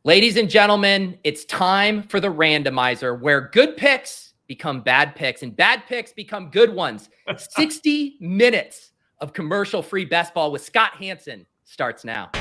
Ladies and gentlemen, it's time for the randomizer where good picks become bad picks and bad picks become good ones. 60 minutes of commercial-free best ball with Scott Hanson starts now.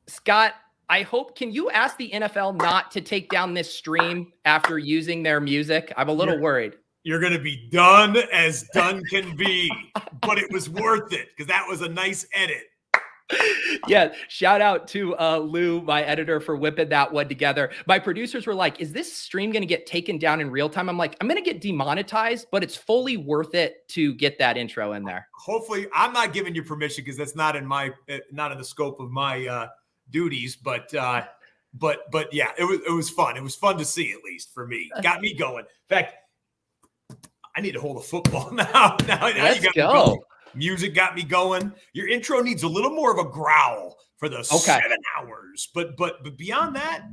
Scott, I hope, can you ask the NFL not to take down this stream after using their music? I'm a little worried. You're going to be done as done can be, but it was worth it because that was a nice edit. Yeah, shout out to Lou, my editor, for whipping that one together. My producers were like, is this stream going to get taken down in real time? I'm like, I'm going to get demonetized, but it's fully worth it to get that intro in there. Hopefully, I'm not giving you permission because that's not in the scope of my duties, but yeah, it was fun. It was fun to see, at least for me. Got me going. In fact, I need to hold a football now. Let's go. Music got me going. Your intro needs a little more of a growl for the 7 hours, but beyond that,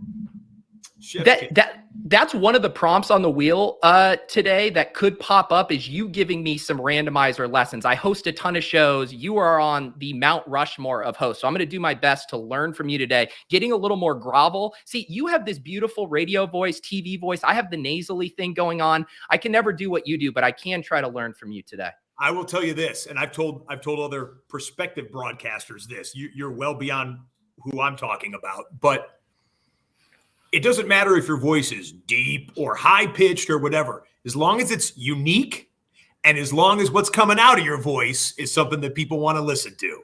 that's one of the prompts on the wheel today that could pop up is you giving me some randomizer lessons. I host a ton of shows. You are on the Mount Rushmore of hosts, so I'm going to do my best to learn from you today. Getting a little more grovel. See, you have this beautiful radio voice, TV voice. I have the nasally thing going on. I can never do what you do, but I can try to learn from you today. I will tell you this, and I've told other prospective broadcasters this. You're well beyond who I'm talking about, but it doesn't matter if your voice is deep or high-pitched or whatever. As long as it's unique and as long as what's coming out of your voice is something that people want to listen to.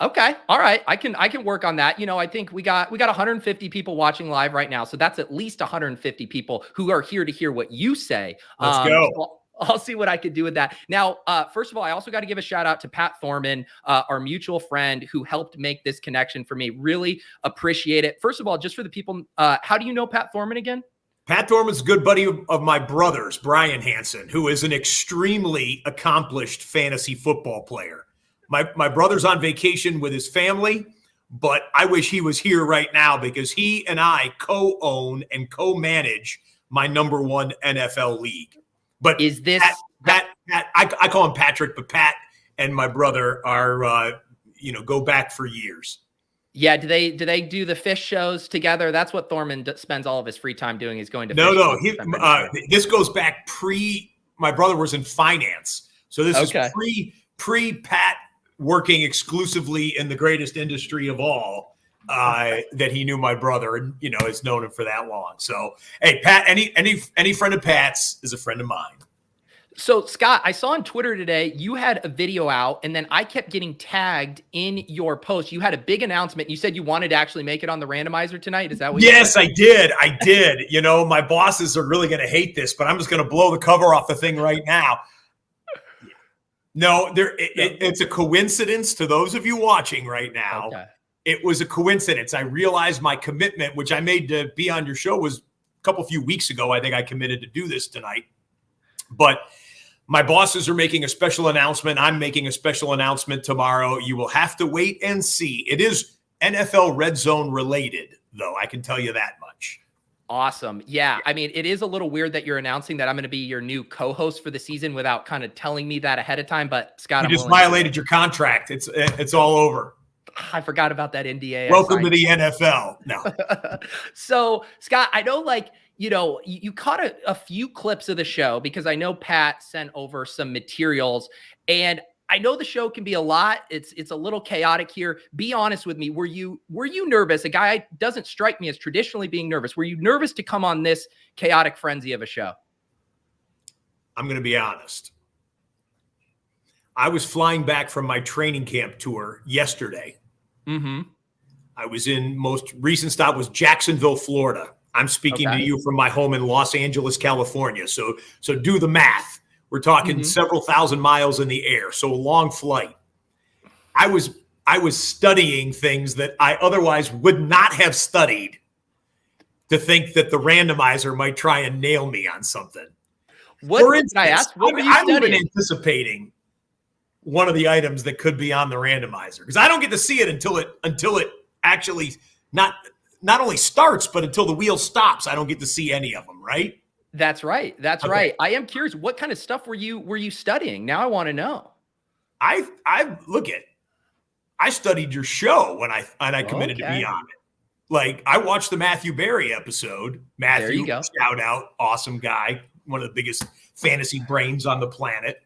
Okay. All right. I can work on that. You know, I think we got 150 people watching live right now. So that's at least 150 people who are here to hear what you say. Let's go. So I'll see what I could do with that. Now, first of all, I also got to give a shout out to Pat Thorman, our mutual friend who helped make this connection for me. Really appreciate it. First of all, just for the people, how do you know Pat Thorman again? Pat Thorman's a good buddy of my brother's, Brian Hanson, who is an extremely accomplished fantasy football player. My brother's on vacation with his family, but I wish he was here right now because he and I co-own and co-manage my number one NFL league. But is this Pat, I call him Patrick, but Pat and my brother are, go back for years. Yeah. Do they do the fish shows together? That's what Thorman spends all of his free time doing. Is going to this goes back my brother was in finance. So this is pre Pat working exclusively in the greatest industry of all that he knew my brother and, has known him for that long. So, hey, Pat, any friend of Pat's is a friend of mine. So, Scott, I saw on Twitter today, you had a video out and then I kept getting tagged in your post. You had a big announcement. You said you wanted to actually make it on the randomizer tonight. Is that what you said? I did. My bosses are really going to hate this, but I'm just going to blow the cover off the thing right now. No, it's a coincidence to those of you watching right now. Okay. It was a coincidence. I realized my commitment, which I made to be on your show, was a few weeks ago. I think I committed to do this tonight. But my bosses are making a special announcement. I'm making a special announcement tomorrow. You will have to wait and see. It is NFL Red Zone related, though. I can tell you that much. Awesome. Yeah. I mean, it is a little weird that you're announcing that I'm going to be your new co-host for the season without kind of telling me that ahead of time. But Scott, you just violated your contract. It's all over. I forgot about that NDA. Welcome to the NFL. No. So, Scott, I know, you caught a few clips of the show because I know Pat sent over some materials, and I know the show can be a lot. It's a little chaotic here. Be honest with me. Were you nervous? A guy doesn't strike me as traditionally being nervous. Were you nervous to come on this chaotic frenzy of a show? I'm going to be honest. I was flying back from my training camp tour yesterday. Mm-hmm. I was most recent stop was Jacksonville, Florida. I'm speaking to you from my home in Los Angeles, California. So do the math. We're talking several thousand miles in the air. So a long flight. I was studying things that I otherwise would not have studied to think that the randomizer might try and nail me on something. What For instance, can I ask? What were you I'm even studying? anticipating one of the items that could be on the randomizer because I don't get to see it until it actually not only starts, but until the wheel stops. I don't get to see any of them, right? That's right. That's Okay. right. I am curious. What kind of stuff were you studying? Now I want to know. I studied your show when I committed to be on it. Like I watched the Matthew Berry episode. Matthew, There you go. Shout out, awesome guy, one of the biggest fantasy brains on the planet.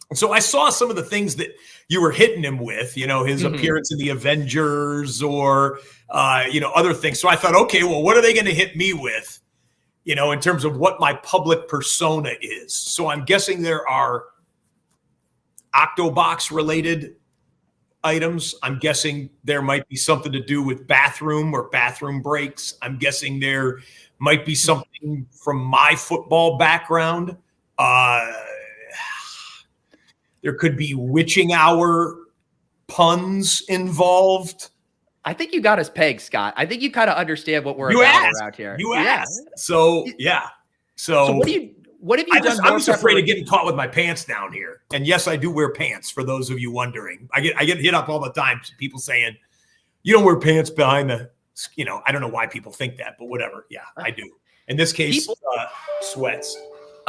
And so I saw some of the things that you were hitting him with, his appearance in the Avengers or, other things. So I thought, okay, well, what are they going to hit me with, in terms of what my public persona is? So I'm guessing there are Octobox related items. I'm guessing there might be something to do with bathroom or bathroom breaks. I'm guessing there might be something from my football background. There could be witching hour puns involved. I think you got us pegged, Scott. I think you kind of understand what we're around here. You asked. So, yeah. So what have you done? I'm just afraid of getting caught with my pants down here. And yes, I do wear pants for those of you wondering. I get hit up all the time. People saying, you don't wear pants behind the, I don't know why people think that, but whatever. Yeah, I do. In this case, sweats.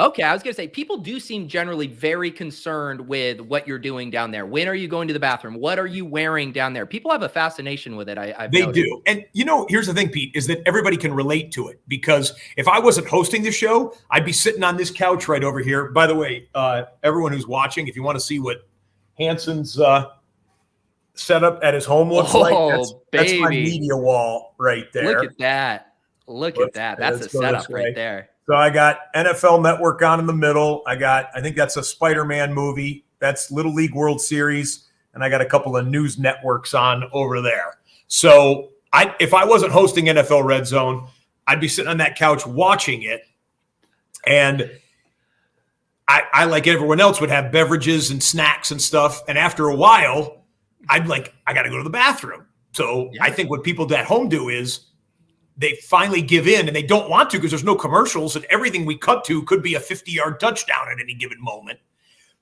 Okay, I was going to say, people do seem generally very concerned with what you're doing down there. When are you going to the bathroom? What are you wearing down there? People have a fascination with it. They do. And, here's the thing, Pete, is that everybody can relate to it. Because if I wasn't hosting the show, I'd be sitting on this couch right over here. By the way, everyone who's watching, if you want to see what Hanson's setup at his home looks like, that's my media wall right there. Look at that. Look at that. That's a setup right there. So I got NFL Network on in the middle. I think that's a Spider-Man movie. That's Little League World Series. And I got a couple of news networks on over there. So if I wasn't hosting NFL Red Zone, I'd be sitting on that couch watching it. And I like everyone else, would have beverages and snacks and stuff. And after a while, I got to go to the bathroom. So I think what people at home do is, they finally give in and they don't want to because there's no commercials and everything we cut to could be a 50-yard touchdown at any given moment.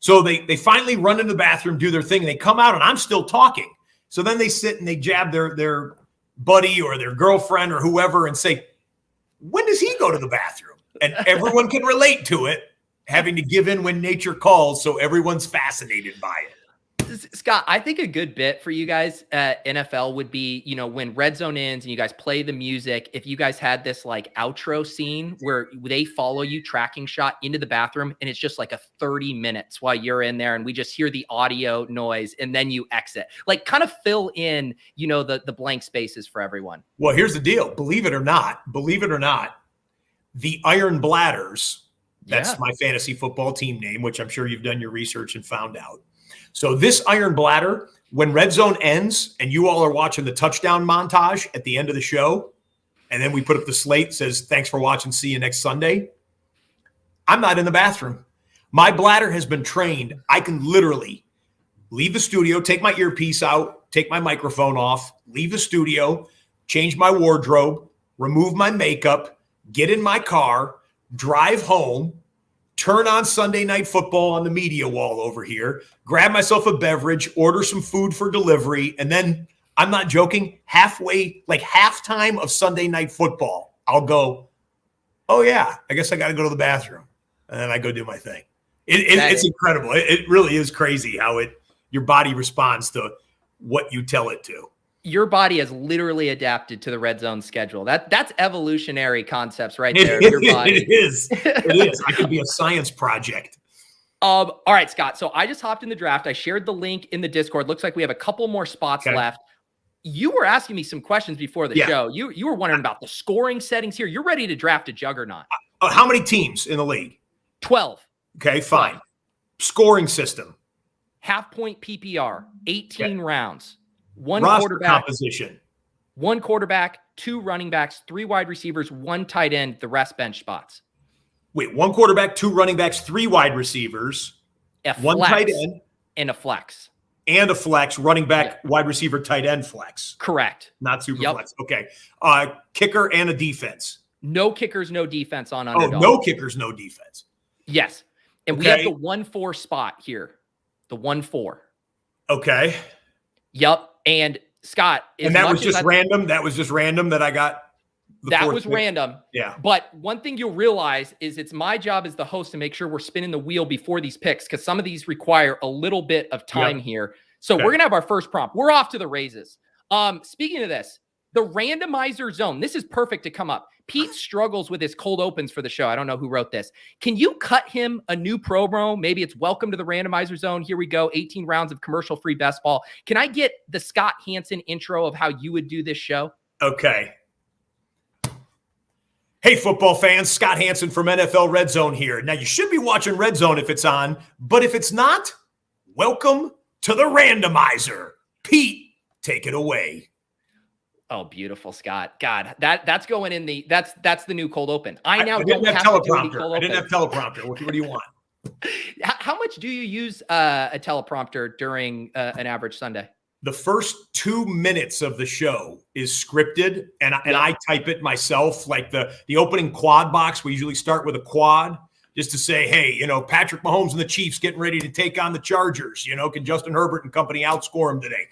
So they finally run into the bathroom, do their thing, and they come out and I'm still talking. So then they sit and they jab their buddy or their girlfriend or whoever and say, when does he go to the bathroom? And everyone can relate to it, having to give in when nature calls. So everyone's fascinated by it. Scott, I think a good bit for you guys at NFL would be, when Red Zone ends and you guys play the music, if you guys had this like outro scene where they follow you tracking shot into the bathroom and it's just like a 30 minutes while you're in there and we just hear the audio noise and then you exit, like kind of fill in, the blank spaces for everyone. Well, here's the deal. Believe it or not, the Iron Bladders, that's my fantasy football team name, which I'm sure you've done your research and found out. So this Iron Bladder, when Red Zone ends and you all are watching the touchdown montage at the end of the show, and then we put up the slate, says, thanks for watching, see you next Sunday, I'm not in the bathroom. My bladder has been trained. I can literally leave the studio, take my earpiece out, take my microphone off, leave the studio, change my wardrobe, remove my makeup, get in my car, drive home, turn on Sunday Night Football on the media wall over here, grab myself a beverage, order some food for delivery, and then, I'm not joking, halftime of Sunday Night Football, I'll go, oh yeah, I guess I got to go to the bathroom. And then I go do my thing. It's incredible. It really is crazy how your body responds to what you tell it to. Your body has literally adapted to the Red Zone schedule. That's evolutionary concepts right there. Your body. It is. It is. I could be a science project. All right, Scott. So I just hopped in the draft. I shared the link in the Discord. Looks like we have a couple more spots left. You were asking me some questions before the show. You were wondering about the scoring settings here. You're ready to draft a juggernaut. How many teams in the league? 12. Okay, fine. 12. Scoring system. Half point PPR, 18 rounds. One roster quarterback composition. One quarterback, 2 running backs, 3 wide receivers, 1 tight end, the rest bench spots. Wait, 1 quarterback, 2 running backs, 3 wide receivers, 1 tight end, and a flex. and a flex, running back, wide receiver, tight end flex. Correct. Not super flex. Okay. Kicker and a defense. No kickers, no defense on underdog. Oh, no kickers, no defense. Yes. And we have the 1-4 spot here. The 1-4. Okay. Yep. And Scott, and that was just random. That was just random that I got. That was random. Yeah. But one thing you'll realize is it's my job as the host to make sure we're spinning the wheel before these picks, because some of these require a little bit of time here. So we're going to have our first prompt. We're off to the races. Speaking of this, the randomizer zone, this is perfect to come up. Pete struggles with his cold opens for the show. I don't know who wrote this. Can you cut him a new promo? Maybe it's welcome to the randomizer zone. Here we go. 18 rounds of commercial-free best ball. Can I get the Scott Hanson intro of how you would do this show? Okay. Hey, football fans, Scott Hanson from NFL Red Zone here. Now, you should be watching Red Zone if it's on, but if it's not, welcome to the randomizer. Pete, take it away. Oh, beautiful, Scott. God, that's going in the that's the new cold open. I didn't have teleprompter. I didn't have teleprompter. What do you want? How much do you use a teleprompter during an average Sunday? The first 2 minutes of the show is scripted, and I type it myself. Like the opening quad box, we usually start with a quad just to say, hey, Patrick Mahomes and the Chiefs getting ready to take on the Chargers. Can Justin Herbert and company outscore them today?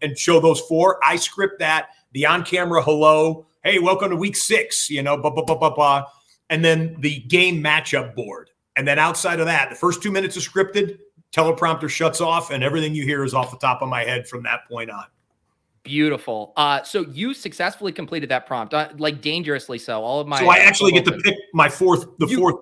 And show those 4. I script that. The on-camera hello, hey, welcome to week 6, blah, blah, blah, blah, blah. And then the game matchup board. And then outside of that, the first 2 minutes is scripted, teleprompter shuts off, and everything you hear is off the top of my head from that point on. Beautiful. So you successfully completed that prompt, like dangerously so. All of my. So I actually get to pick my fourth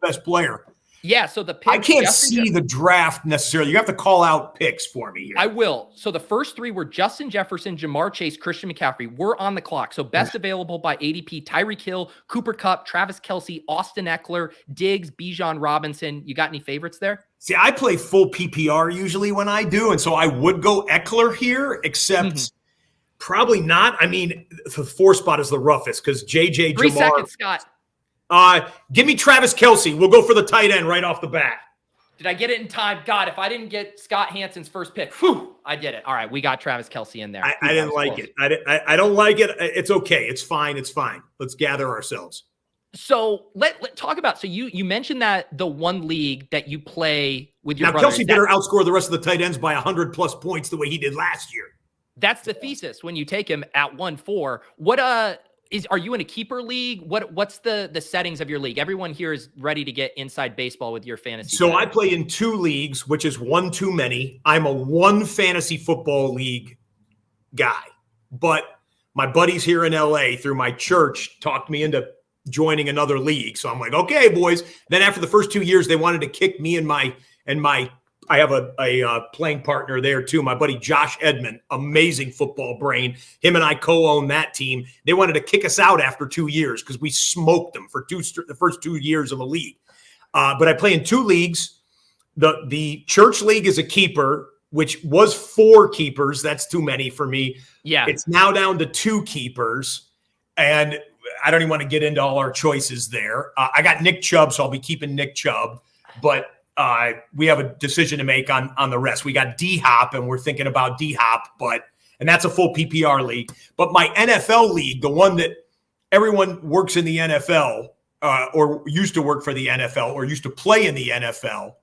best player. Yeah, so the pick. I can't see the draft necessarily. You have to call out picks for me here. I will. So the first 3 were Justin Jefferson, Jamar Chase, Christian McCaffrey. We're on the clock. So best available by ADP, Tyreek Hill, Cooper Kupp, Travis Kelce, Austin Eckler, Diggs, Bijan Robinson. You got any favorites there? See, I play full PPR usually when I do, and so I would go Eckler here, except probably not. I mean, the 4 spot is the roughest because JJ 3 Jamar. seconds, Scott. Give me Travis Kelce. We'll go for the tight end right off the bat. Did I get it in time? God, if I didn't get Scott Hanson's first pick, whew, I did it. All right, we got Travis Kelce in there. I didn't like it. I don't like it. It's okay. It's fine. It's fine. Let's gather ourselves. So let talk about. So you mentioned that the one league that you play with your now brother. Kelce better outscore the rest of the tight ends by 100+ points the way he did last year. That's the thesis when you take him at 1-4. What are you in a keeper league? What's the settings of your league? Everyone here is ready to get inside baseball with your fantasy. So I play in 2 leagues, which is one too many. I'm a 1 fantasy football league guy, but my buddies here in LA through my church talked me into joining another league. So I'm like, okay, boys. Then after the first 2 years, they wanted to kick me and my I have a playing partner there too, my buddy Josh Edmond, amazing football brain. Him and I co-own that team. They wanted to kick us out after 2 years because we smoked them for the first 2 years of the league. But I play in 2 leagues. The church league is a keeper, which was 4 keepers. That's too many for me. Yeah, it's now down to 2 keepers, and I don't even want to get into all our choices there. I got Nick Chubb, so I'll be keeping Nick Chubb, but we have a decision to make on the rest. We got D-Hop, and we're thinking about D-Hop, and that's a full PPR league. But my NFL league, the one that everyone works in the NFL or used to work for the NFL or used to play in the NFL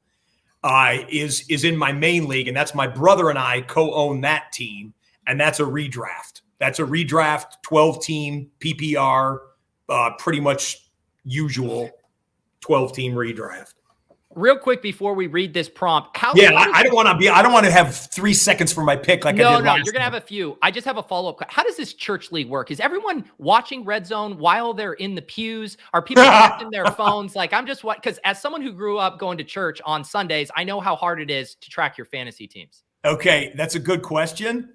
is in my main league, and that's my brother and I co-own that team, and that's a redraft. That's a redraft, 12-team PPR, pretty much usual 12-team redraft. Real quick before we read this prompt, I don't want to have 3 seconds for my pick like I did last No, you're gonna have a few. I just have a follow-up. How does this church league work? Is everyone watching Red Zone while they're in the pews? Are people using their phones? Like because as someone who grew up going to church on Sundays, I know how hard it is to track your fantasy teams. Okay, that's a good question.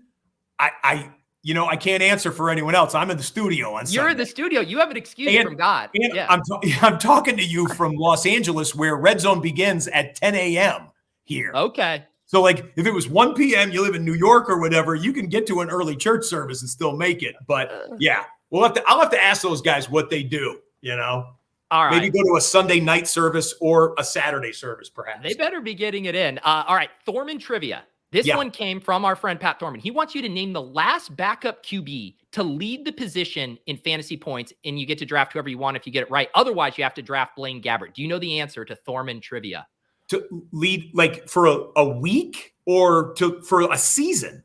I can't answer for anyone else. I'm in the studio on Sunday. You're in the studio. You have an excuse from God. Yeah. I'm talking to you from Los Angeles, where Red Zone begins at 10 a.m. here. Okay. So, like, if it was 1 p.m., you live in New York or whatever, you can get to an early church service and still make it. But, yeah, I'll have to ask those guys what they do, All right. Maybe go to a Sunday night service or a Saturday service, perhaps. They better be getting it in. All right, Thorman trivia. This one came from our friend Pat Thorman. He wants you to name the last backup QB to lead the position in fantasy points, and you get to draft whoever you want if you get it right. Otherwise, you have to draft Blaine Gabbert. Do you know the answer to Thorman trivia? To lead, like, for a week or for a season?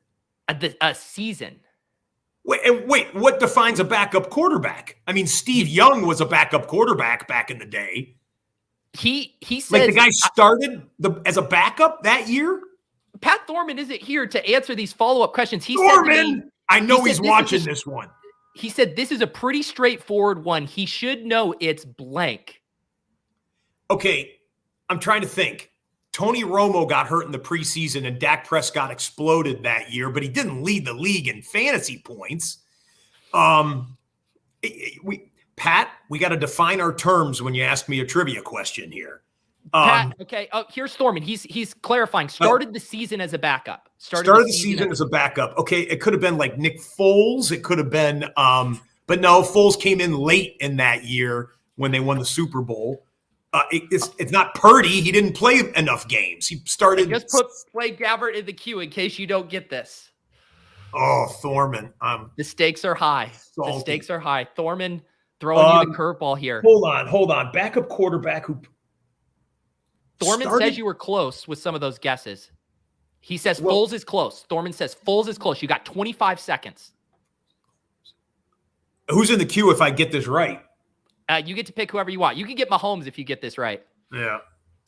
A season. Wait, what defines a backup quarterback? I mean, Steve Young was a backup quarterback back in the day. He says, like, the guy started as a backup that year? Pat Thorman isn't here to answer these follow-up questions. Thorman! I know he's watching this one. He said this is a pretty straightforward one. He should know it's blank. Okay, I'm trying to think. Tony Romo got hurt in the preseason and Dak Prescott exploded that year, but he didn't lead the league in fantasy points. Pat, we got to define our terms when you ask me a trivia question here. Pat, okay. Oh, here's Thorman. He's clarifying. Started the season as a backup. Started the season as a backup. Okay, it could have been like Nick Foles. It could have been, but no, Foles came in late in that year when they won the Super Bowl. It's not Purdy. He didn't play enough games. He started. Just put Blaine Gabbert in the queue in case you don't get this. Oh, Thorman. The stakes are high. Salty. The stakes are high. Thorman throwing you the curveball here. Hold on. Backup quarterback who. Thorman says you were close with some of those guesses. He says Foles is close. Thorman says Foles is close. You got 25 seconds. Who's in the queue if I get this right? You get to pick whoever you want. You can get Mahomes if you get this right. Yeah.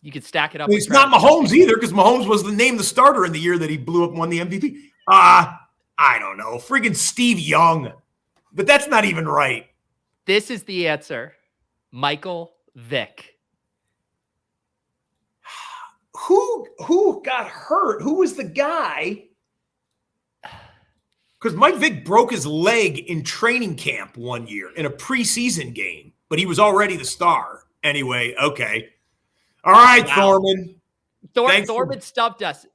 You could stack it up. It's not Mahomes either because Mahomes was the starter in the year that he blew up and won the MVP. I don't know. Friggin' Steve Young. But that's not even right. This is the answer. Michael Vick. Who got hurt? Who was the guy? Because Mike Vick broke his leg in training camp one year in a preseason game, but he was already the star. Anyway, okay. All right, wow. Thorman stumped us.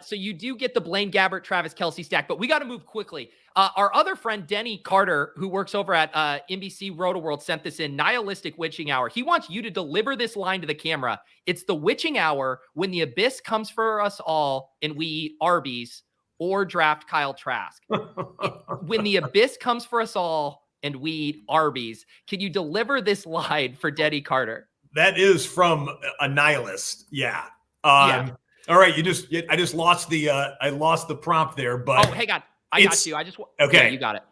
So you do get the Blaine Gabbert, Travis Kelce stack, but we got to move quickly. Our other friend, Denny Carter, who works over at NBC Roto-World, sent this in, Nihilistic Witching Hour. He wants you to deliver this line to the camera. It's the witching hour when the abyss comes for us all and we eat Arby's or draft Kyle Trask. When the abyss comes for us all and we eat Arby's, can you deliver this line for Denny Carter? That is from a nihilist. Yeah. All right. I just lost I lost the prompt there, but hang on. I got you. Okay. Yeah, you got it.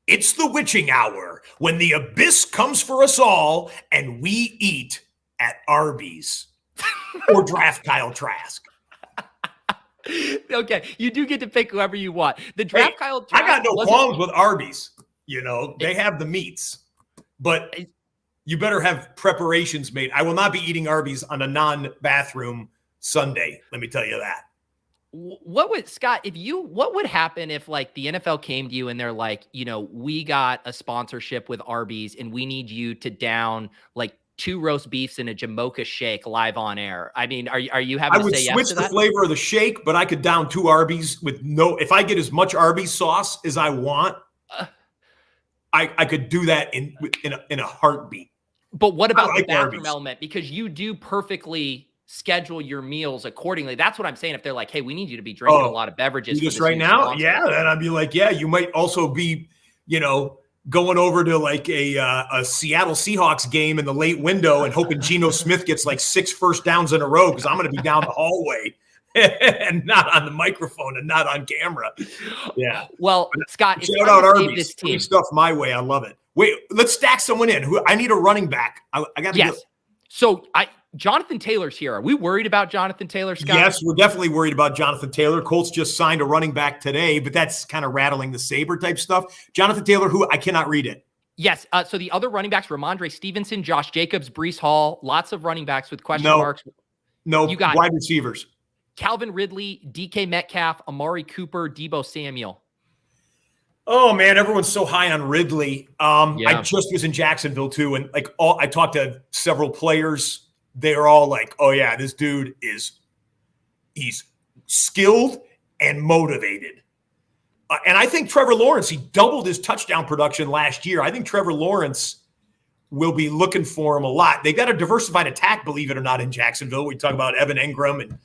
It's the witching hour when the abyss comes for us all and we eat at Arby's or draft Kyle Trask. Okay. You do get to pick whoever you want. The draft Kyle Trask. I got no qualms with Arby's. They have the meats, but you better have preparations made. I will not be eating Arby's on a non-bathroom Sunday. Let me tell you that. What would happen if like the NFL came to you and they're like, we got a sponsorship with Arby's and we need you to down like 2 roast beefs in a Jamocha shake live on air? I mean, are you having to say yes to that? I would switch the flavor of the shake, but I could down 2 Arby's if I get as much Arby's sauce as I want, I could do that in a heartbeat. But what about the bathroom element? Because you do perfectly schedule your meals accordingly. That's what I'm saying. If they're like, hey, we need you to be drinking a lot of beverages. Just right now? Sponsor. Yeah. Then I'd be like, yeah, you might also be, going over to like a Seattle Seahawks game in the late window and hoping Geno Smith gets like 6 first downs in a row because I'm going to be down the hallway and not on the microphone and not on camera. Yeah. Well, Scott, shout out Arby's. Free stuff my way. I love it. Wait, let's stack someone in. I need a running back. I got to do it. So Jonathan Taylor's here. Are we worried about Jonathan Taylor, Scott? Yes, we're definitely worried about Jonathan Taylor. Colts just signed a running back today, but that's kind of rattling the saber type stuff. Jonathan Taylor, who I cannot read it. Yes. So the other running backs, Ramondre Stevenson, Josh Jacobs, Breece Hall, lots of running backs with question marks. No, you got wide receivers. Calvin Ridley, DK Metcalf, Amari Cooper, Deebo Samuel. Oh man, everyone's so high on Ridley. I just was in Jacksonville too, and I talked to several players. They're all like, "Oh yeah, this dude he's skilled and motivated." And I think Trevor Lawrence, he doubled his touchdown production last year. I think Trevor Lawrence will be looking for him a lot. They got a diversified attack, believe it or not, in Jacksonville. We talk about Evan Engram and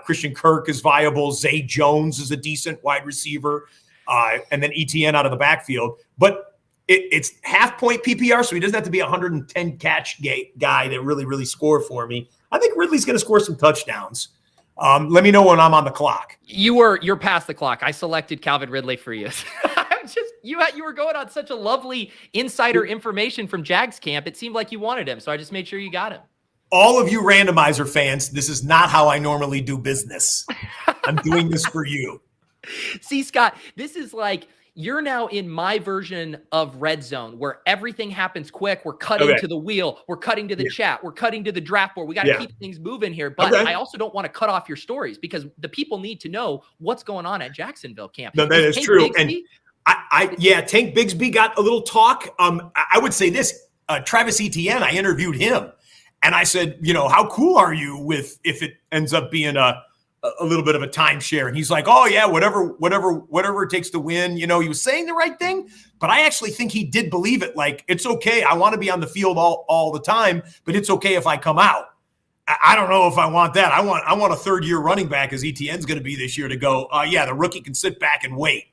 Christian Kirk is viable. Zay Jones is a decent wide receiver. And then ETN out of the backfield. But it's half-point PPR, so he doesn't have to be a 110-catch guy that really score for me. I think Ridley's going to score some touchdowns. Let me know when I'm on the clock. You're past the clock. I selected Calvin Ridley for you. You were going on such a lovely insider information from Jags camp. It seemed like you wanted him, so I just made sure you got him. All of you Randomizer fans, this is not how I normally do business. I'm doing this for you. See, Scott, this is like you're now in my version of Red Zone where everything happens quick. We're cutting to the wheel. We're cutting to the chat. We're cutting to the draft board. We got to keep things moving here. But I also don't want to cut off your stories because the people need to know what's going on at Jacksonville camp. No, that is true. Bigsby? And Tank Bigsby got a little talk. I would say this, Travis Etienne, I interviewed him and I said, how cool are you if it ends up being a little bit of a timeshare? And he's like, oh yeah, whatever it takes to win. He was saying the right thing, but I actually think he did believe it. Like, it's okay. I want to be on the field all the time, but it's okay if I come out. I don't know if I want that. I want a third-year running back as ETN's going to be this year to go, the rookie can sit back and wait.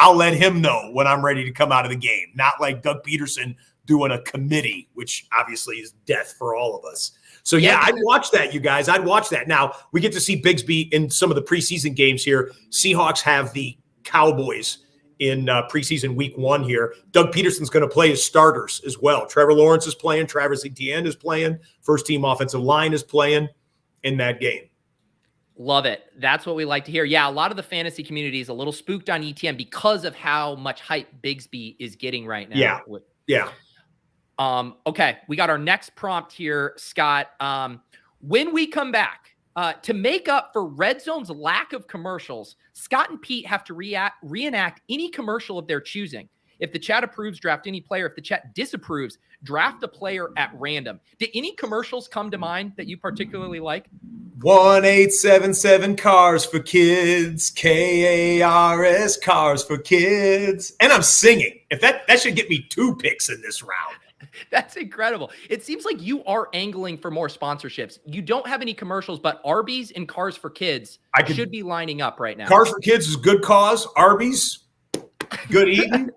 I'll let him know when I'm ready to come out of the game. Not like Doug Peterson doing a committee, which obviously is death for all of us. So, I'd watch that, you guys. I'd watch that. Now, we get to see Bigsby in some of the preseason games here. Seahawks have the Cowboys in preseason week 1 here. Doug Peterson's going to play his starters as well. Trevor Lawrence is playing. Travis Etienne is playing. First-team offensive line is playing in that game. Love it. That's what we like to hear. Yeah, a lot of the fantasy community is a little spooked on ETN because of how much hype Bigsby is getting right now. Yeah. Okay, we got our next prompt here, Scott. When we come back, to make up for Red Zone's lack of commercials, Scott and Pete have to reenact any commercial of their choosing. If the chat approves, draft any player. If the chat disapproves, draft a player at random. Did any commercials come to mind that you particularly like? 1877 Cars for Kids, KARS Cars for Kids. And I'm singing. If that should get me 2 picks in this round. That's incredible. It seems like you are angling for more sponsorships. You don't have any commercials, but Arby's and Cars for Kids should be lining up right now. Cars for Kids is good cause. Arby's, good eating.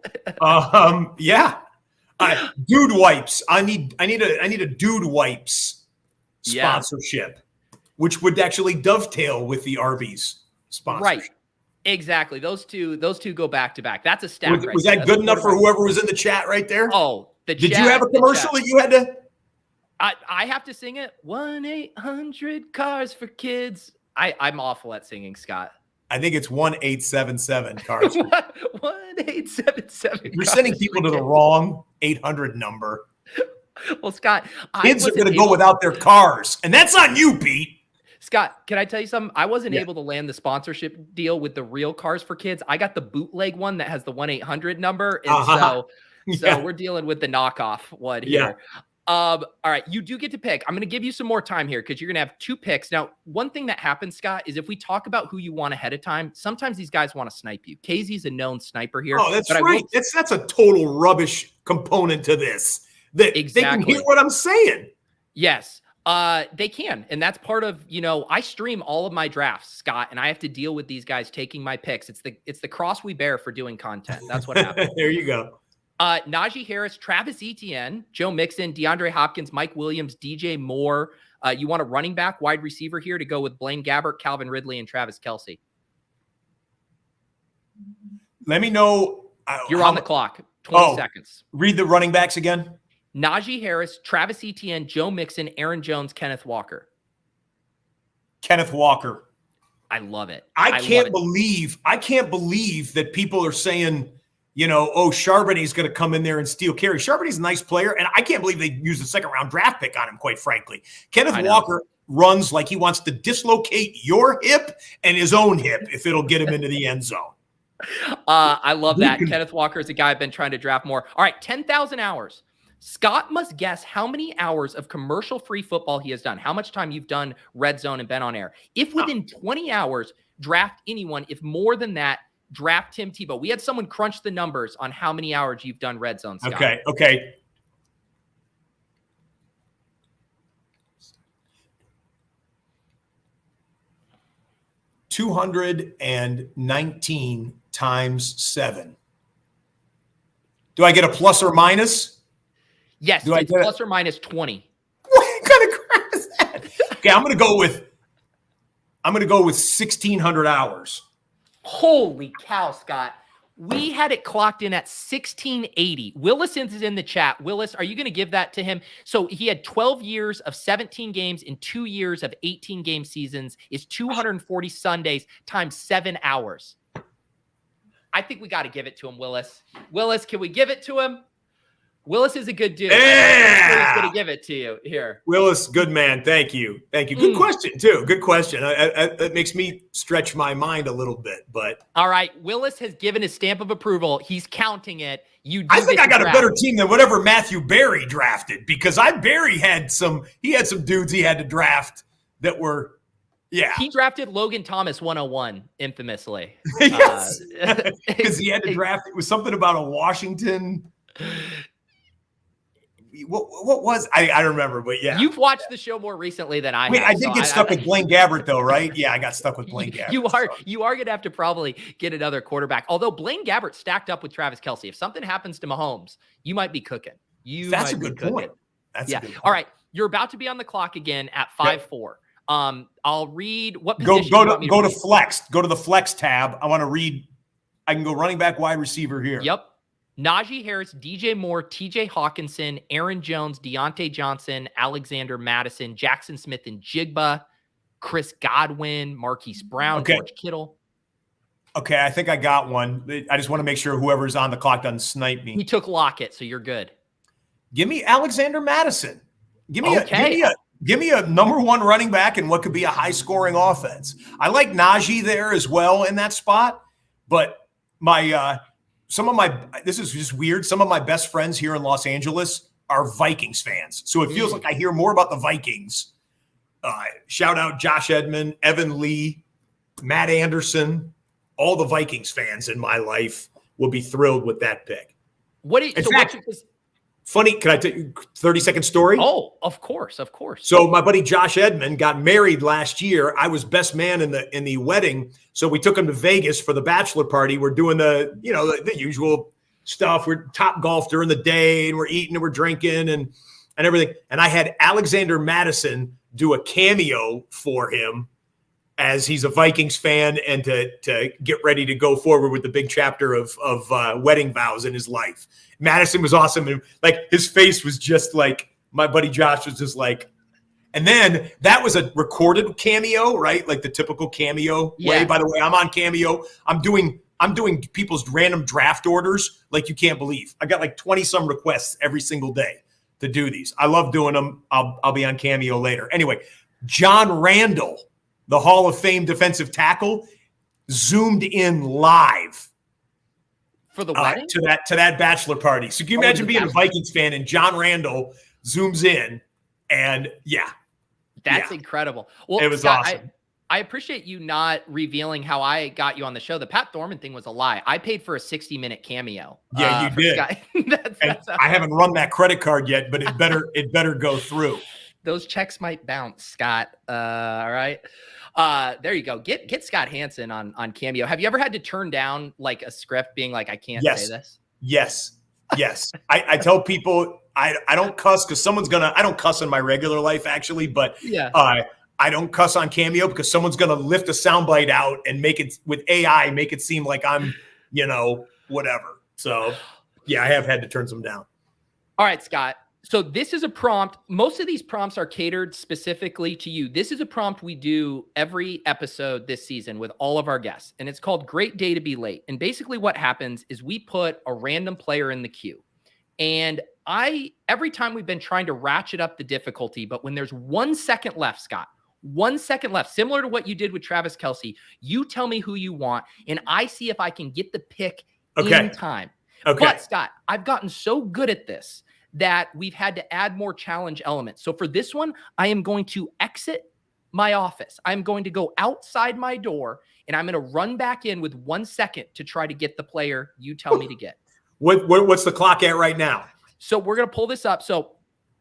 Dude wipes. I need a Dude Wipes sponsorship, which would actually dovetail with the Arby's sponsorship. Right. Exactly. Those two go back to back. That's a stack. Was that good enough for whoever was in the chat right there? Oh, did you have a commercial that you had to? I have to sing it. 1-800 Cars for Kids. I'm awful at singing, Scott. I think it's 1877 Cars. 1877. You're sending people to the wrong 800 number. Well, Scott, kids are going to go without their cars, and that's on you, Pete. Scott, can I tell you something? I wasn't able to land the sponsorship deal with the real Cars for Kids. I got the bootleg one that has the 1-800 number, and so we're dealing with the knockoff one here. All right, you do get to pick. I'm going to give you some more time here because you're going to have 2 picks. Now, one thing that happens, Scott, is if we talk about who you want ahead of time, sometimes these guys want to snipe you. Casey's a known sniper here. Oh, that's right. That's a total rubbish component to this. They can hear what I'm saying. Yes, they can. And that's part of, I stream all of my drafts, Scott, and I have to deal with these guys taking my picks. It's the cross we bear for doing content. That's what happens. There you go. Najee Harris, Travis Etienne, Joe Mixon, DeAndre Hopkins, Mike Williams, DJ Moore. You want a running back, wide receiver here to go with Blaine Gabbert, Calvin Ridley, and Travis Kelce. Let me know. You're on the clock. 20 seconds. Read the running backs again. Najee Harris, Travis Etienne, Joe Mixon, Aaron Jones, Kenneth Walker. Kenneth Walker. I love it. I can't believe that people are saying, Charbonnet's going to come in there and steal carry. Charbonnet's a nice player, and I can't believe they used a second-round draft pick on him, quite frankly. Kenneth Walker runs like he wants to dislocate your hip and his own hip if it'll get him into the end zone. I love that. Kenneth Walker is a guy I've been trying to draft more. All right, 10,000 hours. Scott must guess how many hours of commercial-free football he has done, how much time you've done Red Zone and been on air. If within 20 hours, draft anyone. If more than that, draft Tim Tebow. We had someone crunch the numbers on how many hours you've done Red Zone, Scott. Okay. 219 times 7. Do I get a plus or minus? Yes, it's plus or minus 20. What kind of crap is that? Okay, I'm going to go with 1,600 hours. Holy cow, Scott. We had it clocked in at 1680. Willis is in the chat. Willis, are you going to give that to him? So he had 12 years of 17 games in 2 years of 18 game seasons is 240 Sundays times 7 hours. I think we got to give it to him, Willis. Willis, can we give it to him? Willis is a good dude. Yeah. He's going to give it to you here. Willis, good man. Thank you. Good question, too. Good question. It makes me stretch my mind a little bit. But all right, Willis has given his stamp of approval. He's counting it. I think I got a better team than whatever Matthew Berry drafted, because Berry had some dudes he had to draft that were. Yeah. He drafted Logan Thomas 101 infamously. Yes. Because he had to draft. It was something about a Washington. What was I remember, but yeah. You've watched the show more recently than I have. I did get stuck with Blaine Gabbert though, right? Yeah, I got stuck with Blaine Gabbert. You are going to have to probably get another quarterback. Although Blaine Gabbert stacked up with Travis Kelce. If something happens to Mahomes, you might be cooking. That's a good point. All right. You're about to be on the clock again at 5-4. I'll read what position go to flex. Go to the flex tab. I want to read. I can go running back, wide receiver here. Yep. Najee Harris, DJ Moore, TJ Hawkinson, Aaron Jones, Deontay Johnson, Alexander Madison, Jackson Smith and Jigba, Chris Godwin, Marquise Brown, George Kittle. Okay, I think I got one. I just want to make sure whoever's on the clock doesn't snipe me. He took Lockett, so you're good. Give me Alexander Madison. Give me a number one running back and what could be a high-scoring offense. I like Najee there as well in that spot, but this is just weird. Some of my best friends here in Los Angeles are Vikings fans. So it feels like I hear more about the Vikings. Shout out Josh Edmond, Evan Lee, Matt Anderson. All the Vikings fans in my life will be thrilled with that pick. Funny, can I tell you a 30-second story? Oh, of course. So my buddy Josh Edmond got married last year. I was best man in the wedding. So we took him to Vegas for the bachelor party. We're doing the usual stuff. We're top golf during the day and we're eating and we're drinking and everything. And I had Alexander Madison do a cameo for him as he's a Vikings fan and to get ready to go forward with the big chapter of wedding vows in his life. Madison was awesome. And his face was just like, my buddy Josh was just like, and then that was a recorded cameo, right? Like the typical cameo way. By the way, I'm on Cameo. I'm doing people's random draft orders like you can't believe. I got like 20 some requests every single day to do these. I love doing them. I'll be on Cameo later. Anyway, John Randall, the Hall of Fame defensive tackle, zoomed in live for the wedding to that bachelor party. So can you imagine being a Vikings fan and John Randall zooms in and that's incredible. Well, it was Scott, awesome. I appreciate you not revealing how I got you on the show. The Pat Thorman thing was a lie. I paid for a 60-minute cameo. Yeah, you did. I haven't run that credit card yet, but it better go through. Those checks might bounce, Scott. All right. There you go. Get Scott Hanson on Cameo. Have you ever had to turn down like a script being like, I can't say this? Yes. I tell people I don't cuss because I don't cuss in my regular life actually, but I don't cuss on Cameo because someone's going to lift a soundbite out and make it with AI, make it seem like I'm, whatever. So I have had to turn some down. All right, Scott. So this is a prompt. Most of these prompts are catered specifically to you. This is a prompt we do every episode this season with all of our guests, and it's called Great Day to Be Late. And basically what happens is we put a random player in the queue. And every time we've been trying to ratchet up the difficulty, but when there's 1 second left, Scott, 1 second left, similar to what you did with Travis Kelce, you tell me who you want, and I see if I can get the pick in time. Okay. But Scott, I've gotten so good at this that we've had to add more challenge elements. So for this one, I am going to exit my office. I'm going to go outside my door, and I'm going to run back in with 1 second to try to get the player you tell me to get. What's the clock at right now? So we're going to pull this up. So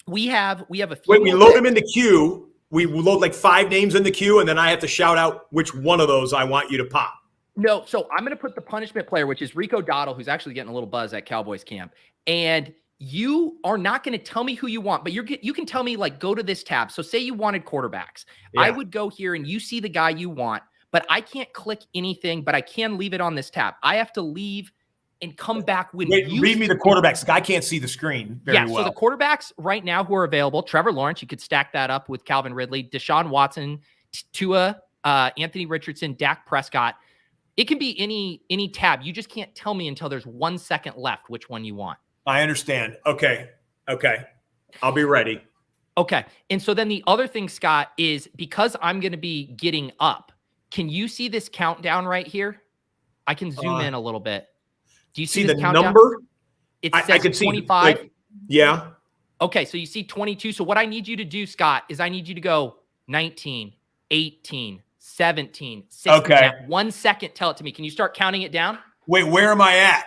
we have a few. Wait, we load them in the queue. we load like 5 names in the queue, and then I have to shout out which one of those I want you to pop. No, so I'm going to put the punishment player, which is Rico Dottle, who's actually getting a little buzz at Cowboys camp. And you are not going to tell me who you want, but you can tell me, like, go to this tab. So say you wanted quarterbacks. Yeah. I would go here and you see the guy you want, but I can't click anything, but I can leave it on this tab. I have to leave and come back when you read me the quarterbacks. I can't see the screen very well. So the quarterbacks right now who are available, Trevor Lawrence, you could stack that up with Calvin Ridley, Deshaun Watson, Tua, Anthony Richardson, Dak Prescott. It can be any tab. You just can't tell me until there's 1 second left which one you want. I understand. Okay. I'll be ready. Okay. And so then the other thing, Scott, is because I'm going to be getting up, can you see this countdown right here? I can zoom in a little bit. Do you see the countdown? Number? It says I can 25. See, yeah. Okay, so you see 22. So what I need you to do, Scott, is I need you to go 19, 18, 17, 16. Okay. 1 second, tell it to me. Can you start counting it down? Wait, where am I at?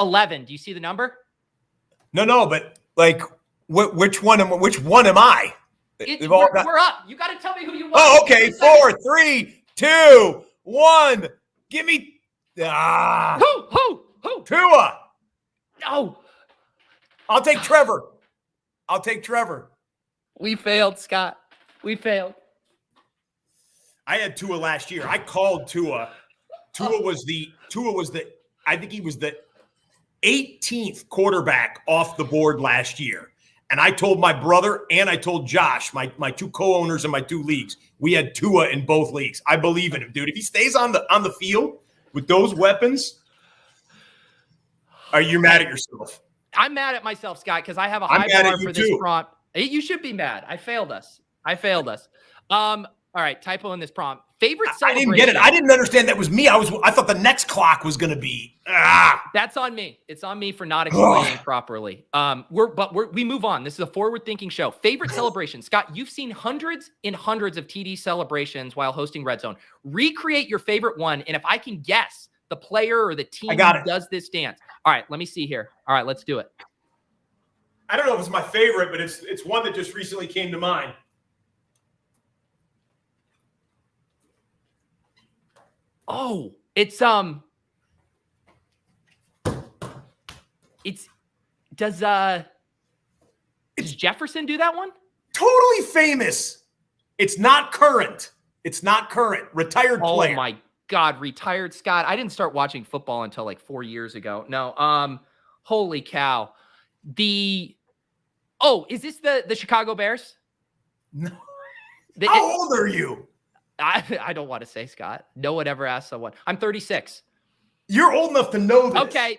11. Do you see the number? No, but like, which one am I? We're up. You got to tell me who you want. Oh, okay. 4, 3, 2, 1. Give me. Who? Tua. No. I'll take Trevor. We failed, Scott. We failed. I had Tua last year. I called Tua. Tua was the. I think he was the 18th quarterback off the board last year. And I told my brother and I told Josh, my 2 co-owners in my 2 leagues, we had Tua in both leagues. I believe in him, dude. If he stays on the field with those weapons, are you mad at yourself? I'm mad at myself, Scott, because I have a high bar for this prompt. You should be mad. I failed us. All right, typo in this prompt. Favorite celebration? I didn't get it. I didn't understand that was me. I thought the next clock was going to be. That's on me. It's on me for not explaining properly. We move on. This is a forward-thinking show. Favorite celebration, Scott? You've seen hundreds and hundreds of TD celebrations while hosting Red Zone. Recreate your favorite one, and if I can guess the player or the team who does this dance. All right, let me see here. All right, let's do it. I don't know if it's my favorite, but it's one that just recently came to mind. Oh, does Jefferson do that one? Totally famous. It's not current. Retired player. Oh my God, retired, Scott. I didn't start watching football until like 4 years ago. No, holy cow. Is this the Chicago Bears? No. How old are you? I don't want to say, Scott. No one ever asked someone. I'm 36. You're old enough to know this. Okay.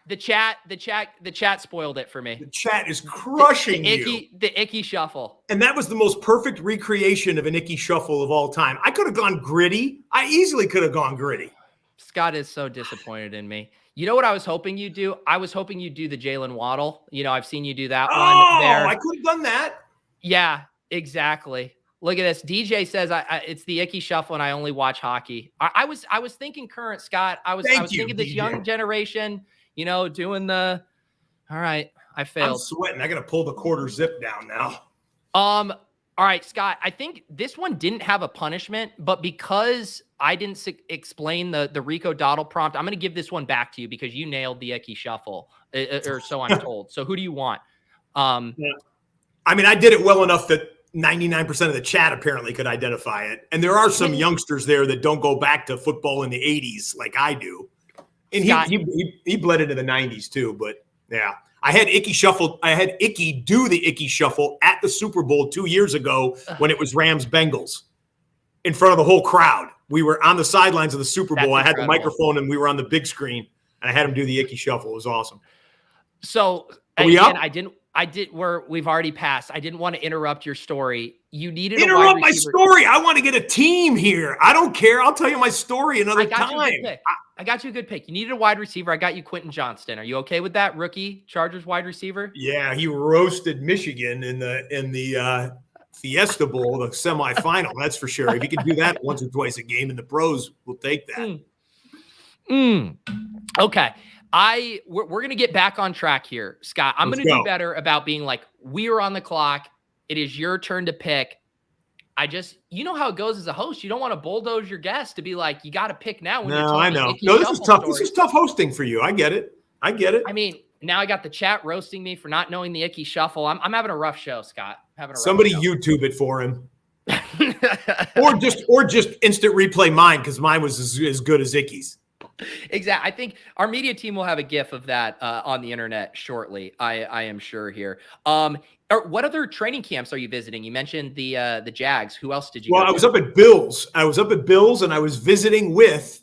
The chat spoiled it for me. The chat is crushing you. The Ickey Shuffle. And that was the most perfect recreation of an Ickey Shuffle of all time. I could have gone gritty. I easily could have gone gritty. Scott is so disappointed in me. You know what I was hoping you'd do? I was hoping you'd do the Jalen Waddle. I've seen you do that one there. I could have done that. Yeah, exactly. Look at this. DJ says it's the Ickey Shuffle, and I only watch hockey. I was thinking current, Scott. I was thinking this young generation, doing the. All right, I failed. I'm sweating. I got to pull the quarter zip down now. All right, Scott. I think this one didn't have a punishment, but because I didn't explain the Rico Dottle prompt, I'm going to give this one back to you because you nailed the Ickey Shuffle, or so I'm told. So who do you want? I mean, I did it well enough that 99% of the chat apparently could identify it. And there are some youngsters there that don't go back to football in the 80s like I do. And Scott, he bled into the 90s too. But yeah, I had Ickey Shuffle. I had Ickey do the Ickey Shuffle at the Super Bowl 2 years ago when it was Rams Bengals in front of the whole crowd. We were on the sidelines of the Super Bowl. I had the microphone and we were on the big screen and I had him do the Ickey Shuffle. It was awesome. So again, we've already passed. I didn't want to interrupt your story. You needed interrupt my story. I want to get a team here. I don't care. I'll tell you my story another time. I got you a good pick. You needed a wide receiver. I got you Quentin Johnston. Are you okay with that? Rookie Chargers wide receiver? Yeah, he roasted Michigan in the Fiesta Bowl, the semifinal. That's for sure. If he can do that once or twice a game in the pros, we'll take that. Okay. We're going to get back on track here, Scott. I'm going to do better about being like, we are on the clock. It is your turn to pick. You know how it goes as a host. You don't want to bulldoze your guest to be like, you got to pick now. When no, I know. No, this is tough. Stories. This is tough hosting for you. I get it. I mean, now I got the chat roasting me for not knowing the Ickey Shuffle. I'm having a rough show, Scott. Somebody YouTube it for him. or just instant replay mine, because mine was as good as Ickey's. Exactly. I think our media team will have a GIF of that on the internet shortly. I am sure here. What other training camps are you visiting? You mentioned the Jags. Who else did you? Well, I was up at Bills. And I was visiting with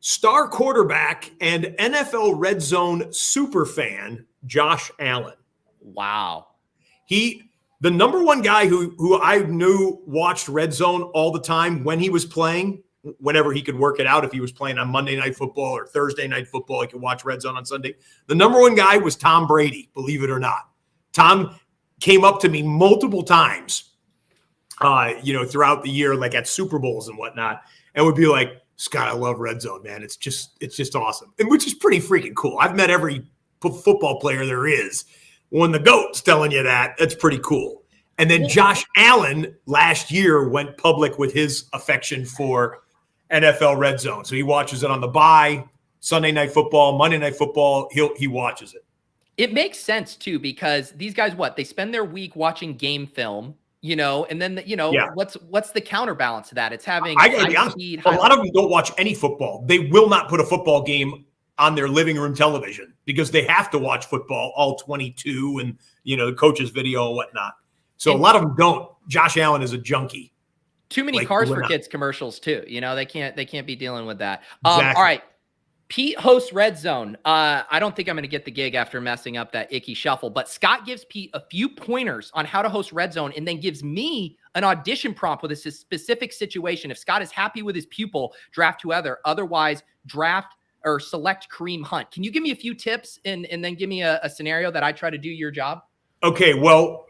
star quarterback and NFL Red Zone super fan Josh Allen. Wow. The number one guy who I knew watched Red Zone all the time when he was playing, whenever he could work it out. If he was playing on Monday Night Football or Thursday Night Football, he could watch Red Zone on Sunday. The number one guy was Tom Brady, believe it or not. Tom came up to me multiple times, throughout the year, like at Super Bowls and whatnot, and would be like, Scott, I love Red Zone, man. It's just awesome. And which is pretty freaking cool. I've met every football player there is. When the GOAT's telling you that, that's pretty cool. And then Josh Allen last year went public with his affection for NFL Red Zone. So he watches it on the bye, Sunday Night Football, Monday Night Football. He watches it. It makes sense too, because these guys, they spend their week watching game film, and then, what's the counterbalance to that? It's having I gotta be honest, a lot of them don't watch any football. They will not put a football game on their living room television because they have to watch football, all 22 and, the coach's video and whatnot. So a lot of them don't. Josh Allen is a junkie. Too many Cars for Kids commercials too. They can't be dealing with that. Exactly. All right. Pete hosts Red Zone. I don't think I'm going to get the gig after messing up that Ickey Shuffle, but Scott gives Pete a few pointers on how to host Red Zone and then gives me an audition prompt with a specific situation. If Scott is happy with his pupil, draft whoever. Otherwise, draft or select Kareem Hunt. Can you give me a few tips and then give me a scenario that I try to do your job? Okay, well,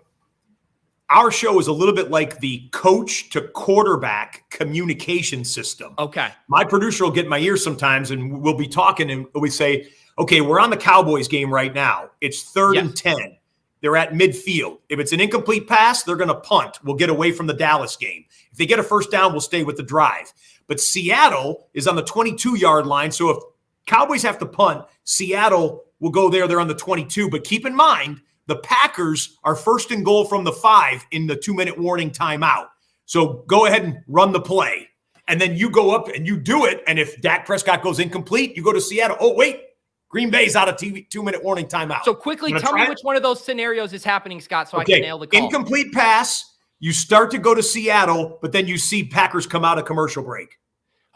our show is a little bit like the coach to quarterback communication system. Okay. My producer will get in my ear sometimes and we'll be talking and we say, okay, we're on the Cowboys game right now. It's 3rd and 10. They're at midfield. If it's an incomplete pass, they're going to punt. We'll get away from the Dallas game. If they get a first down, we'll stay with the drive. But Seattle is on the 22-yard line. So if Cowboys have to punt, Seattle will go there. They're on the 22. But keep in mind, the Packers are 1st and goal from the 5 in the 2-minute warning timeout. So go ahead and run the play. And then you go up and you do it. And if Dak Prescott goes incomplete, you go to Seattle. Oh, wait, Green Bay's out of 2-minute warning timeout. So quickly, tell me which one of those scenarios is happening, Scott, so I can nail the call. Incomplete pass. You start to go to Seattle, but then you see Packers come out of commercial break.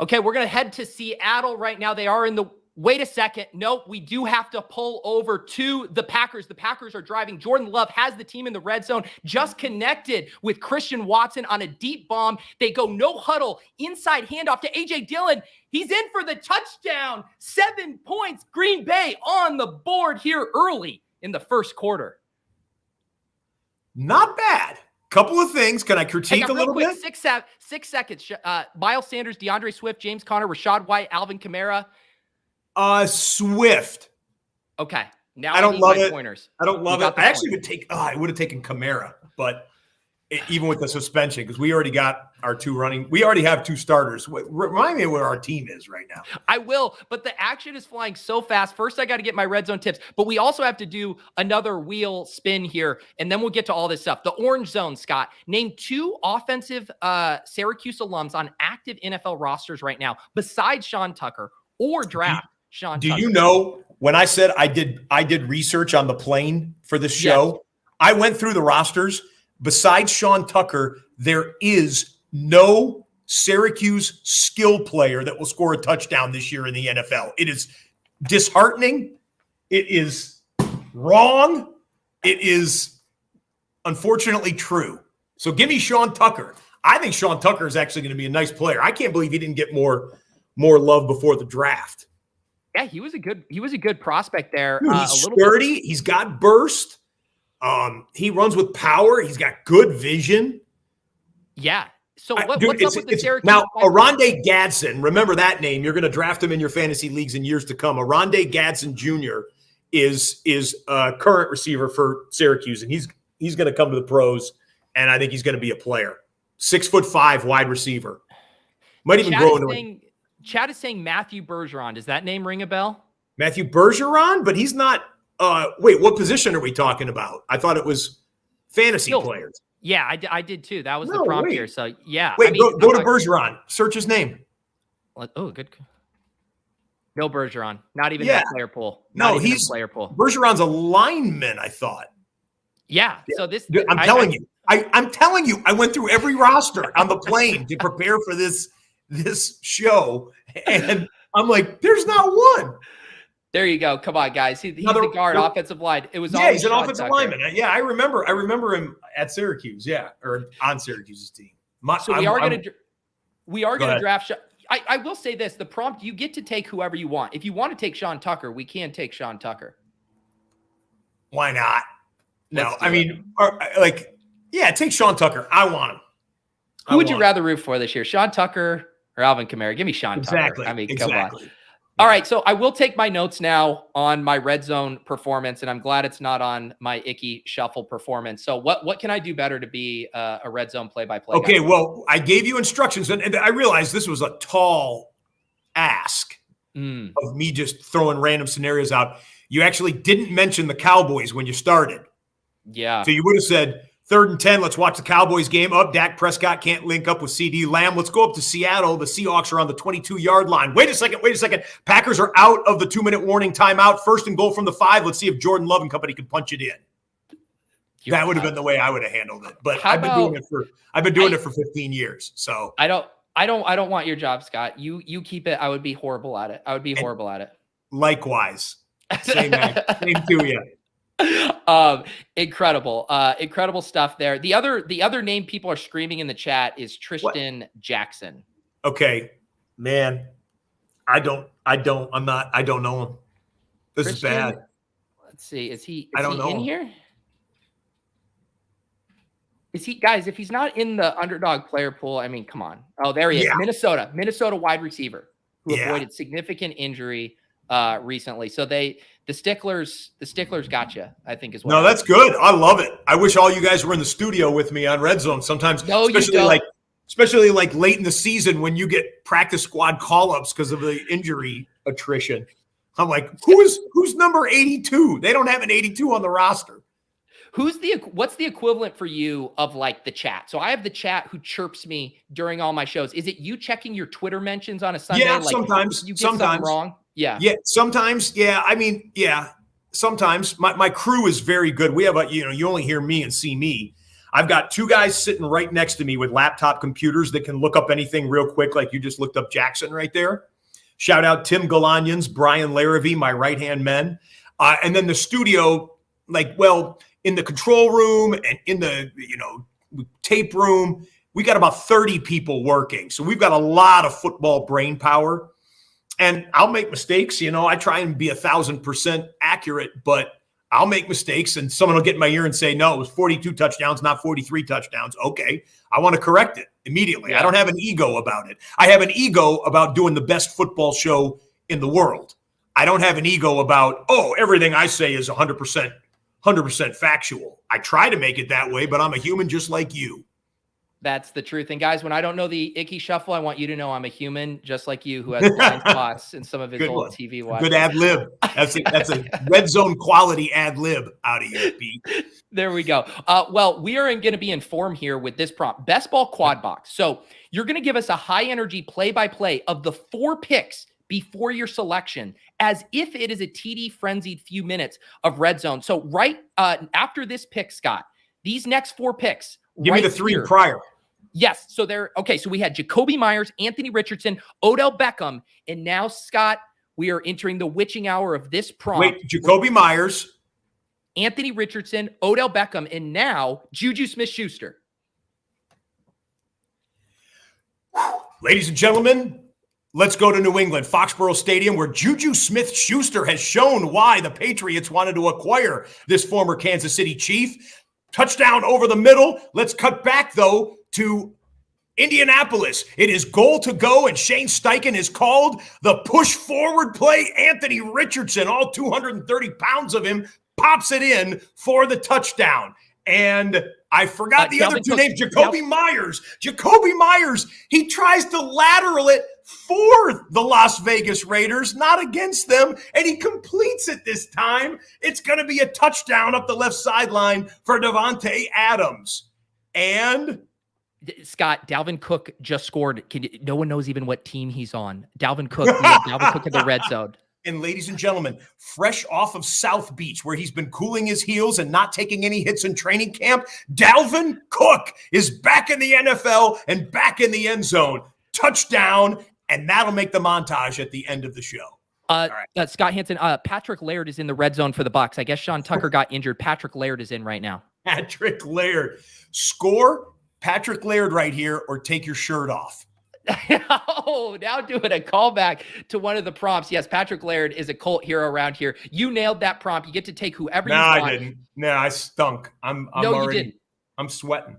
Okay, we're going to head to Seattle right now. They are in the wait a second. Nope, we do have to pull over to the Packers. The Packers are driving. Jordan Love has the team in the red zone, just connected with Christian Watson on a deep bomb. They go no huddle, inside handoff to A.J. Dillon. He's in for the touchdown. 7 points. Green Bay on the board here early in the first quarter. Not bad. Couple of things. Can I critique a little bit? 6 seconds. Miles Sanders, DeAndre Swift, James Conner, Rashad White, Alvin Kamara. Swift. Okay. Now I don't love it. Pointers. I don't love it. I actually would take. I would have taken Kamara, but even with the suspension, because we already got our 2 running. We already have 2 starters. Remind me of where our team is right now. I will, but the action is flying so fast. First, I got to get my red zone tips, but we also have to do another wheel spin here, and then we'll get to all this stuff. The orange zone, Scott. Name 2 offensive Syracuse alums on active NFL rosters right now, besides Sean Tucker, or draft Sean Tucker. Do you know when I said I did research on the plane for this show? Yes. I went through the rosters. Besides Sean Tucker, there is no Syracuse skill player that will score a touchdown this year in the NFL. It is disheartening. It is wrong. It is unfortunately true. So give me Sean Tucker. I think Sean Tucker is actually going to be a nice player. I can't believe he didn't get more love before the draft. Yeah, he was a good prospect there. Dude, he's sturdy. He's got burst. He runs with power. He's got good vision. Yeah. So what's up with the Syracuse? Now, Oronde Gadsden, remember that name. You're going to draft him in your fantasy leagues in years to come. Oronde Gadsden Jr. is a current receiver for Syracuse, and he's going to come to the pros, and I think he's going to be a player. 6'5" wide receiver. Might even grow into. Chad is saying Matthew Bergeron. Does that name ring a bell? Matthew Bergeron, but he's not. Wait, what position are we talking about? I thought it was fantasy players. Yeah, I did too. That was the prompt here. So yeah. Wait, go to Bergeron. Search his name. Oh, good. No Bergeron. Not even that player pool. He's player pool. Bergeron's a lineman, I thought. Yeah. So this. I'm telling you. I'm telling you. I went through every roster on the plane to prepare for this show, and I'm like, there's not one. There you go. Come on, guys. He's the guard, offensive line. It was he's an offensive lineman. Yeah, I remember him at Syracuse. Yeah, or on Syracuse's team. We are going to draft. I will say this: the prompt, you get to take whoever you want. If you want to take Sean Tucker, we can take Sean Tucker. Why not? No, I mean, take Sean Tucker. I want him. Who would you rather root for this year, Sean Tucker or Alvin Kamara? Give me Sean Tucker. I mean, come on. All right, so I will take my notes now on my Red Zone performance, and I'm glad it's not on my Ickey Shuffle performance. So what can I do better to be a Red Zone play-by-play guy? Okay, well, I gave you instructions, and I realized this was a tall ask of me just throwing random scenarios out. You actually didn't mention the Cowboys when you started. Yeah. So you would have said, 3rd and 10, let's watch the Cowboys game. Dak Prescott can't link up with CD Lamb. Let's go up to Seattle. The Seahawks are on the 22-yard line. Wait a second. Packers are out of the 2-minute warning timeout. 1st and goal from the 5. Let's see if Jordan Love and company can punch it in. That would have been the way I would have handled it. But I've been doing it for 15 years. So I don't want your job, Scott. You keep it. I would be horrible at it. Likewise. Same to you. Incredible stuff there. The other name people are screaming in the chat is Tristan Jackson. Okay, man. I don't know him. This is bad. Let's see. Is he in here? Is he, guys, if he's not in the underdog player pool, I mean, come on. Oh, there he is. Minnesota wide receiver who avoided significant injury recently. So the sticklers got you, I think, as well. No, that's good. I love it. I wish all you guys were in the studio with me on Red Zone sometimes. No, especially like late in the season when you get practice squad call-ups because of the injury attrition. I'm like, who's number 82? They don't have an 82 on the roster. What's the equivalent for you of like the chat? So I have the chat who chirps me during all my shows. Is it you checking your Twitter mentions on a Sunday? Yeah, sometimes. You get something wrong. Yeah. Yeah, sometimes. Yeah, I mean, yeah, sometimes. My crew is very good. We have you only hear me and see me. I've got 2 guys sitting right next to me with laptop computers that can look up anything real quick, like you just looked up Jackson right there. Shout out Tim Galanians, Brian Larrabee, my right-hand men. And then the studio, in the control room and in the tape room, we got about 30 people working. So we've got a lot of football brain power. And I'll make mistakes. I try and be 1,000% accurate, but I'll make mistakes. And someone will get in my ear and say, no, it was 42 touchdowns, not 43 touchdowns. Okay, I want to correct it immediately. Yeah. I don't have an ego about it. I have an ego about doing the best football show in the world. I don't have an ego about, everything I say is 100% factual. I try to make it that way, but I'm a human just like you. That's the truth. And guys, when I don't know the Ickey Shuffle, I want you to know I'm a human just like you who has blind spots in some of his old TV watch. Good ad lib. That's a Red Zone quality ad lib out of you, Pete. There we go. Well, we are going to be informed here with this prompt. Best ball quad box. So you're going to give us a high energy play-by-play of the 4 picks before your selection, as if it is a TD frenzied few minutes of Red Zone. So right after this pick, Scott, these next 4 picks. Give me the 3 prior. Yes. So so we had Jacoby Myers, Anthony Richardson, Odell Beckham, and now, Scott, we are entering the witching hour of this prompt. Wait, Jacoby Myers, Anthony Richardson, Odell Beckham, and now Juju Smith-Schuster. Ladies and gentlemen, let's go to New England, Foxborough Stadium, where Juju Smith-Schuster has shown why the Patriots wanted to acquire this former Kansas City Chief. Touchdown over the middle. Let's cut back, though, to Indianapolis. It is goal to go, and Shane Steichen is called the push forward play. Anthony Richardson, all 230 pounds of him, pops it in for the touchdown. And I forgot the other Dalvin two Cook, names. Jacoby Myers. Jacoby Myers. He tries to lateral it for the Las Vegas Raiders, not against them, and he completes it this time. It's going to be a touchdown up the left sideline for Devontae Adams. And Scott, Dalvin Cook just scored. No one knows even what team he's on. Dalvin Cook. We have Dalvin Cook in the red zone. And ladies and gentlemen, fresh off of South Beach, where he's been cooling his heels and not taking any hits in training camp, Dalvin Cook is back in the NFL and back in the end zone. Touchdown, and that'll make the montage at the end of the show. All right. Scott Hanson, Patrick Laird is in the red zone for the Bucs. I guess Sean Tucker got injured. Patrick Laird is in right now. Patrick Laird. Score Patrick Laird right here or take your shirt off. Oh, now doing a callback to one of the prompts. Yes, Patrick Laird is a cult hero around here. You nailed that prompt. You get to take whoever you want. No, I didn't. No, I stunk. I'm no, already, you didn't. I'm sweating.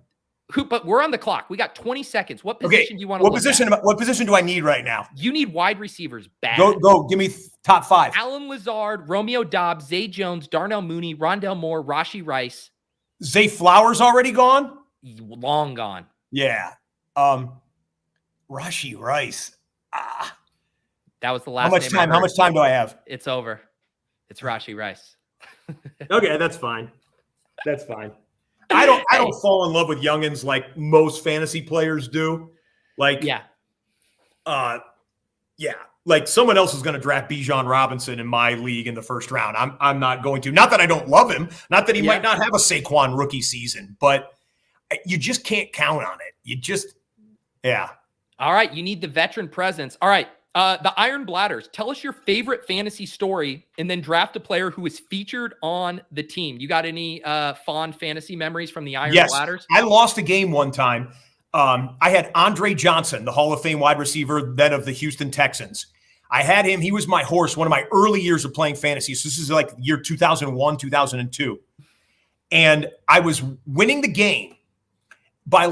But we're on the clock. We got 20 seconds. What position do you want to look at? What position do I need right now? You need wide receivers bad. Go. Give me top 5. Alan Lazard, Romeo Dobbs, Zay Jones, Darnell Mooney, Rondell Moore, Rashee Rice. Zay Flowers already gone? Long gone. Yeah. Rashee Rice. That was the last. How much time do I have? It's over. It's Rashee Rice. Okay, that's fine. That's fine. I don't fall in love with youngins like most fantasy players do. Like, yeah. Like someone else is going to draft Bijan Robinson in my league in the first round. I'm not going to. Not that I don't love him. Not that he might not have a Saquon rookie season, but you just can't count on it. All right, you need the veteran presence. All right, the Iron Bladders. Tell us your favorite fantasy story, and then draft a player who is featured on the team. You got any fond fantasy memories from the Iron Bladders? I lost a game one time. I had Andre Johnson, the Hall of Fame wide receiver, then of the Houston Texans. I had him. He was my horse one of my early years of playing fantasy. So this is like year 2001, 2002. And I was winning the game by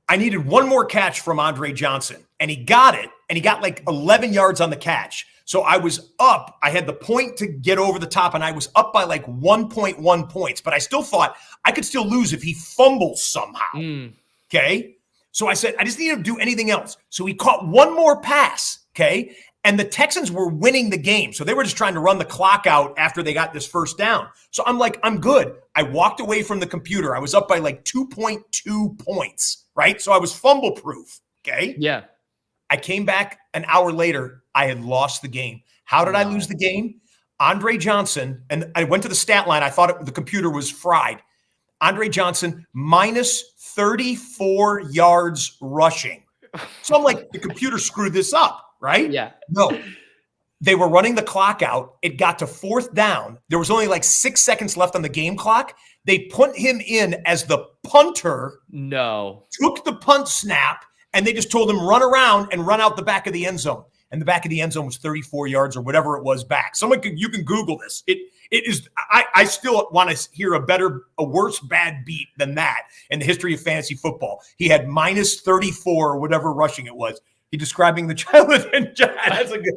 I needed one more catch from Andre Johnson, and he got it, and he got 11 yards on the catch. So I was up. I had the point to get over the top, and I was up by 1.1 points, but I still thought I could still lose if he fumbles somehow. Okay? So I said, I just need him to do anything else. So he caught one more pass, okay? And the Texans were winning the game. So they were just trying to run the clock out after they got this first down. So I'm like, I'm good. I walked away from the computer. I was up by 2.2 points, right? So I was fumble proof, okay? Yeah. I came back an hour later. I had lost the game. How did I lose the game? Andre Johnson, and I went to the stat line. I thought the computer was fried. Andre Johnson, minus 34 yards rushing. So I'm like, the computer screwed this up, right? Yeah. No. They were running the clock out. It got to 4th down. There was only 6 seconds left on the game clock. They put him in as the punter. No. Took the punt snap, and they just told him run around and run out the back of the end zone. And the back of the end zone was 34 yards or whatever it was back. You can Google this. It is. I still want to hear a worse bad beat than that in the history of fantasy football. He had minus 34 or whatever rushing it was. He describing the childhood. That's a good.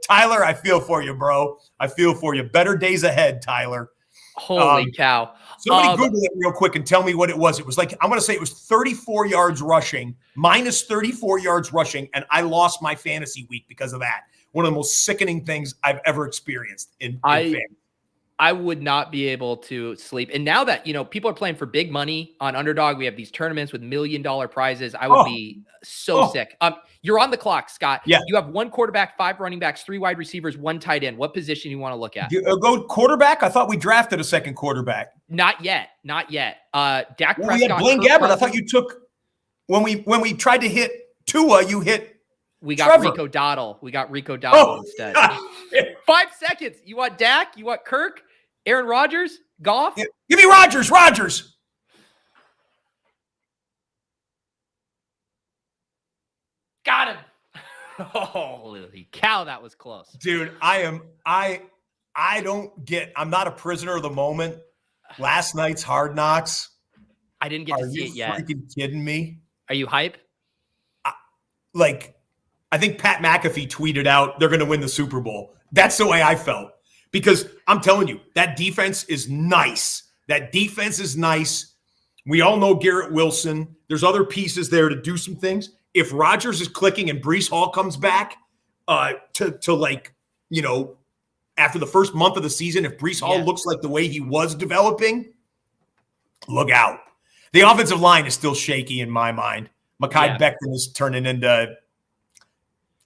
Tyler, I feel for you, bro. I feel for you. Better days ahead, Tyler. Holy cow. Somebody Google it real quick and tell me what it was. It was I'm going to say it was 34 yards rushing, minus 34 yards rushing, and I lost my fantasy week because of that. One of the most sickening things I've ever experienced in fantasy. I would not be able to sleep. And now that, people are playing for big money on Underdog, we have these tournaments with $1 million prizes. I would be so sick. You're on the clock, Scott. Yeah. You have 1 quarterback, 5 running backs, 3 wide receivers, 1 tight end. What position you want to look at? Go quarterback? I thought we drafted a second quarterback. Not yet. Dak Prescott. We had Blaine Gabbert. I thought you took when we tried to hit Tua, you hit We got Trevor. Rico Dowdle. Instead. 5 seconds. You want Dak? You want Kirk? Aaron Rodgers? Goff? Give me Rodgers. Got him. Holy cow, that was close. Dude, I'm not a prisoner of the moment. Last night's Hard Knocks. I didn't get to see it yet. Are you freaking kidding me? Are you hype? I think Pat McAfee tweeted out they're going to win the Super Bowl. That's the way I felt. Because I'm telling you, that defense is nice. That defense is nice. We all know Garrett Wilson. There's other pieces there to do some things. If Rodgers is clicking and Breece Hall comes back to like, you know, after the first month of the season, if Breece Hall looks like the way he was developing, look out. The offensive line is still shaky in my mind. Mekhi Becton is turning into,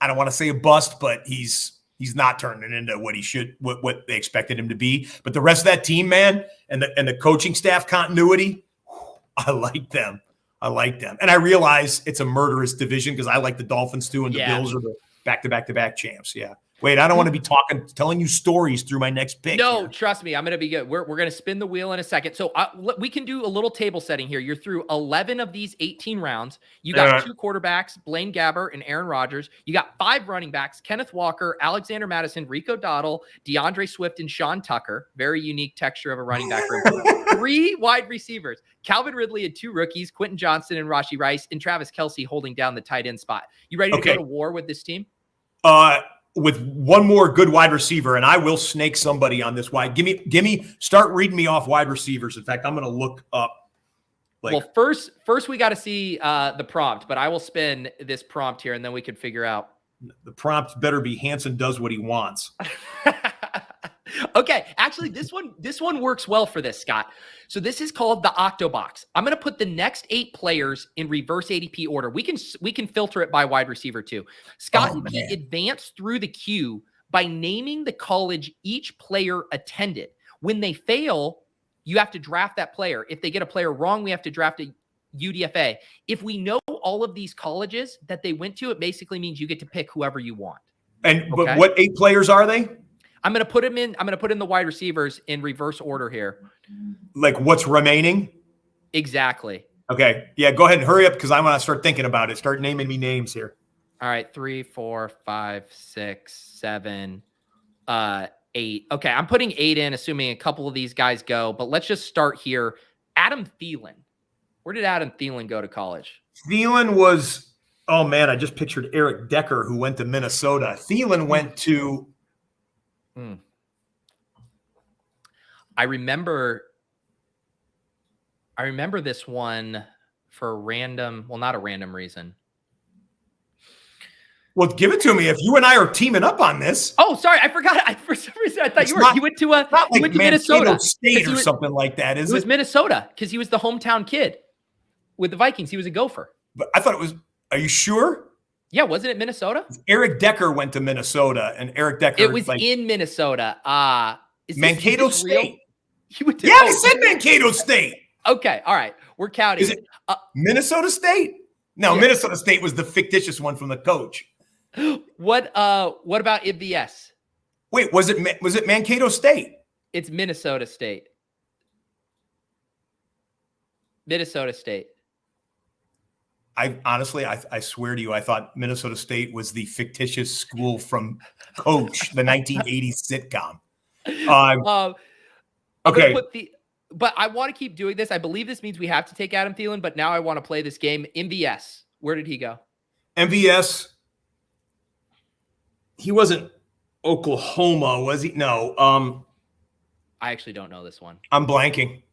I don't want to say a bust, but he's not turning into what he should, what they expected him to be. But the rest of that team, man, and the coaching staff continuity, I like them. And I realize it's a murderous division because I like the Dolphins too, and the Bills are the back-to-back champs. Yeah. Wait, I don't want to be telling you stories through my next pick. No, trust me, I'm going to be good. We're going to spin the wheel in a second. So we can do a little table setting here. You're through 11 of these 18 rounds. You got 2 quarterbacks, Blaine Gabbert and Aaron Rodgers. You got 5 running backs, Kenneth Walker, Alexander Madison, Rico Dowdle, DeAndre Swift, and Sean Tucker. Very unique texture of a running back room. 3 wide receivers, Calvin Ridley and 2 rookies, Quentin Johnston and Rashee Rice, and Travis Kelce holding down the tight end spot. You ready to go to war with this team? With one more good wide receiver, and I will snake somebody on this wide. Give me, start reading me off wide receivers. In fact, I'm going to look up. Well, first we got to see the prompt, but I will spin this prompt here, and then we can figure out. The prompt better be Hanson does what he wants. Okay, actually, this one works well for this, Scott. So this is called the Octobox. I'm going to put the next 8 players in reverse ADP order. We can filter it by wide receiver too. Scott and Pete advance through the queue by naming the college each player attended. When they fail, you have to draft that player. If they get a player wrong, we have to draft a UDFA. If we know all of these colleges that they went to, it basically means you get to pick whoever you want. But what 8 players are they? I'm going to put in the wide receivers in reverse order here. Like what's remaining? Exactly. Okay. Yeah, go ahead and hurry up because I want to start thinking about it. Start naming me names here. All right. 3, 4, 5, 6, 7, 8. Okay. I'm putting 8 in, assuming a couple of these guys go, but let's just start here. Adam Thielen. Where did Adam Thielen go to college? Thielen was, oh man, I just pictured Eric Decker who went to Minnesota. Thielen went to, I remember this one for not a random reason. Well, give it to me if you and I are teaming up on this. Oh, sorry, I forgot. For some reason, I thought you went to Minnesota State or something like that. It was Minnesota because he was the hometown kid with the Vikings. He was a Gopher. But I thought it was. Are you sure? Yeah, wasn't it Minnesota? Eric Decker went to Minnesota, and Eric Decker. It was in Minnesota. Mankato State. I said Mankato State. Okay, all right, we're counting. Is it Minnesota State? No, Minnesota State was the fictitious one from the coach. What about MVS? Wait, was it Mankato State? It's Minnesota State. Minnesota State. I honestly, I swear to you, I thought Minnesota State was the fictitious school from Coach, the 1980s sitcom. Okay. But I want to keep doing this. I believe this means we have to take Adam Thielen, but now I want to play this game. MVS, where did he go? MVS, he wasn't Oklahoma, was he? No. I actually don't know this one. I'm blanking.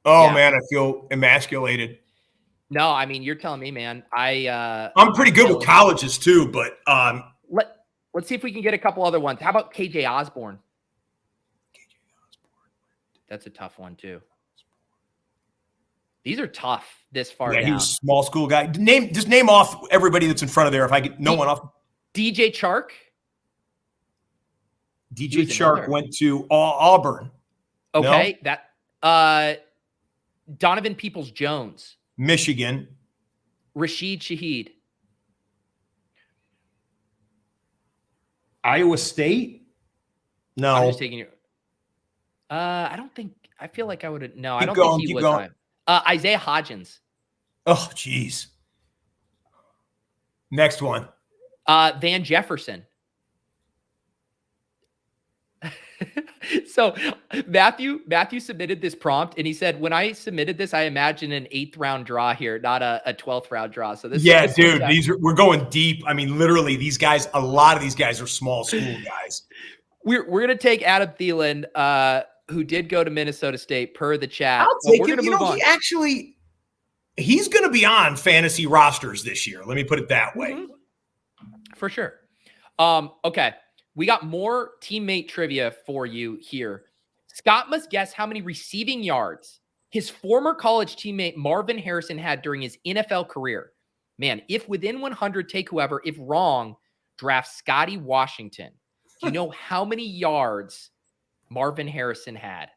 Oh, man, I feel emasculated. No, I mean, you're telling me, man. I'm pretty good with colleges too, but let's see if we can get a couple other ones. How about KJ Osborne? That's a tough one too. These are tough this far down. He was a small school guy. Just name off everybody that's in front of there. If I get no one off. DJ Chark. DJ Chark went to Auburn. Okay, no? That Donovan Peoples-Jones. Michigan. Rashid Shaheed. Iowa State? No. I'm just taking your. I don't think. I feel like I would have. No, I don't think he was. Isaiah Hodgins. Oh, geez. Next one. Van Jefferson. So Matthew submitted this prompt and he said, when I submitted this, I imagine an 8th round draw here, not a 12th round draw. So this, dude, we're going deep. I mean, literally these guys, a lot of these guys are small school guys. We're going to take Adam Thielen. who did go to Minnesota State per the chat. I'll take we're him. going to move on. He's going to be on fantasy rosters this year. Let me put it that way. For sure. Okay. We got more teammate trivia for you here. Scott must guess how many receiving yards his former college teammate Marvin Harrison had during his NFL career. Man, if within 100, take whoever. If wrong, draft Scotty Washington. Do you know how many yards Marvin Harrison had?